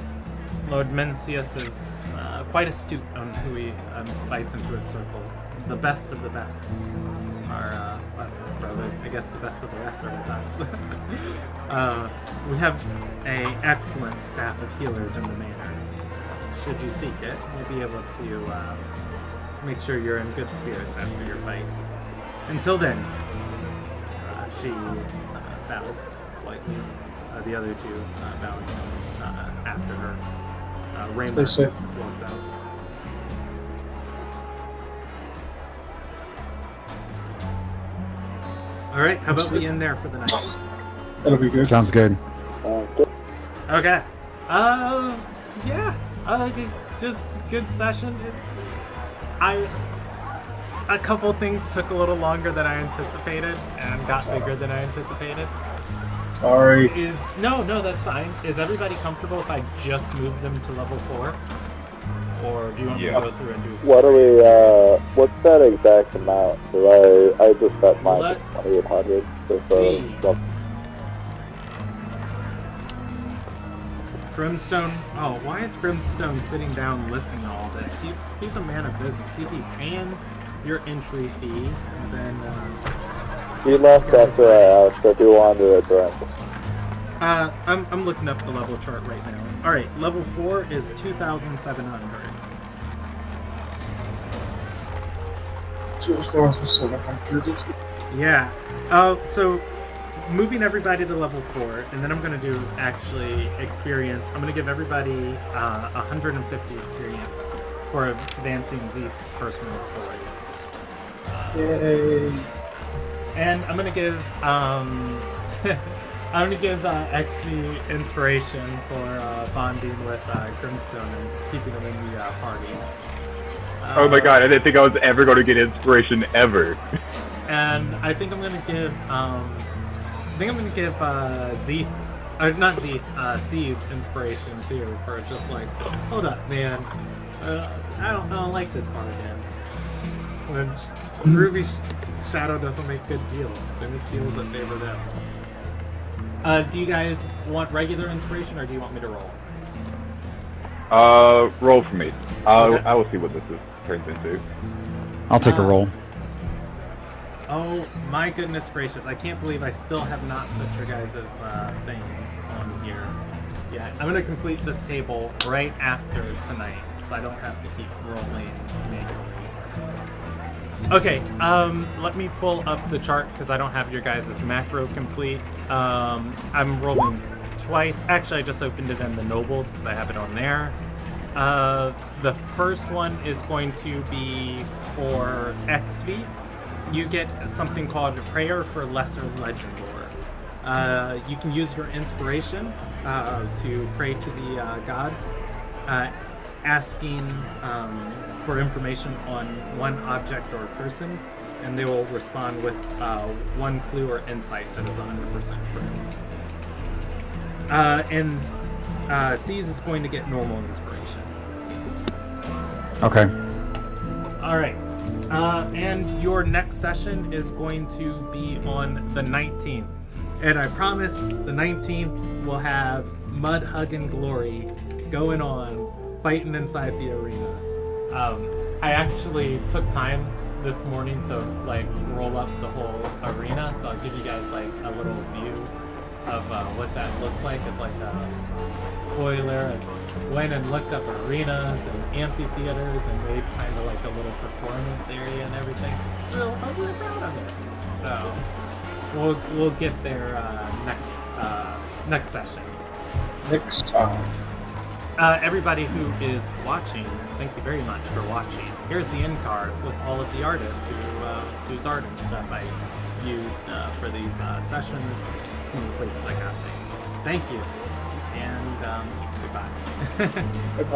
Lord Mencius is quite astute on who he invites into his circle. The best of the best are, rather, I guess the best of the rest are with us. We have an excellent staff of healers in the manor. Should you seek it, we'll be able to make sure you're in good spirits after your fight. Until then, she bows slightly. The other two bowing after her. Raymer Stay safe. walks out. All right, how about we end there for the night? That'll be good. Sounds good. Okay. Yeah. Just good session. a couple things took a little longer than I anticipated and got bigger than I anticipated. Sorry. No, that's fine. Is everybody comfortable if I just move them to level 4? Or do you want me to go through and do what's that exact amount? Because I just set mine to Let's 2,800. see. Grimstone. Oh, why is Grimstone sitting down listening to all this? He's a man of business. He'd be paying your entry fee, and then. He left after I asked if he wanted to address it. I'm looking up the level chart right now. All right, level 4 is 2,700. 2,700. Yeah. So moving everybody to level 4, and then I'm going to do actually experience. I'm going to give everybody 150 experience for advancing Zeke's personal story. Yay. And I'm going to give XP inspiration for bonding with Grimstone and keeping him in the party. Oh my god, I didn't think I was ever going to get inspiration ever. And I think I'm going to give Z, not Z, C's inspiration too, for just like, hold up, man, I don't like this part again. When Ruby Shadow doesn't make good deals, then it's deals that favor them. Do you guys want regular inspiration, or do you want me to roll? Roll for me. Okay. I will see what this turns into. I'll take a roll. Oh my goodness gracious! I can't believe I still have not put your guys' thing on here. Yeah, I'm gonna complete this table right after tonight, so I don't have to keep rolling manually. Okay, let me pull up the chart because I don't have your guys' macro complete. I'm rolling twice. Actually, I just opened it in the nobles because I have it on there. The first one is going to be for XV. You get something called Prayer for Lesser Legend Lore. You can use your inspiration to pray to the gods, asking for information on one object or person, and they will respond with one clue or insight that is 100% true. And C's is going to get normal inspiration. Okay. All right. And your next session is going to be on the 19th. And I promise the 19th will have mud hugging glory going on, fighting inside the arena. I actually took time this morning to like roll up the whole arena, so I'll give you guys like a little view of what that looks like. It's like a spoiler. I went and looked up arenas and amphitheaters and made kind of like a little performance area and everything. So I was really proud of it. So we'll get there next session. Next time. Everybody who is watching, thank you very much for watching. Here's the end card with all of the artists whose art and stuff I used for these sessions, some of the places I got things. Thank you, and goodbye.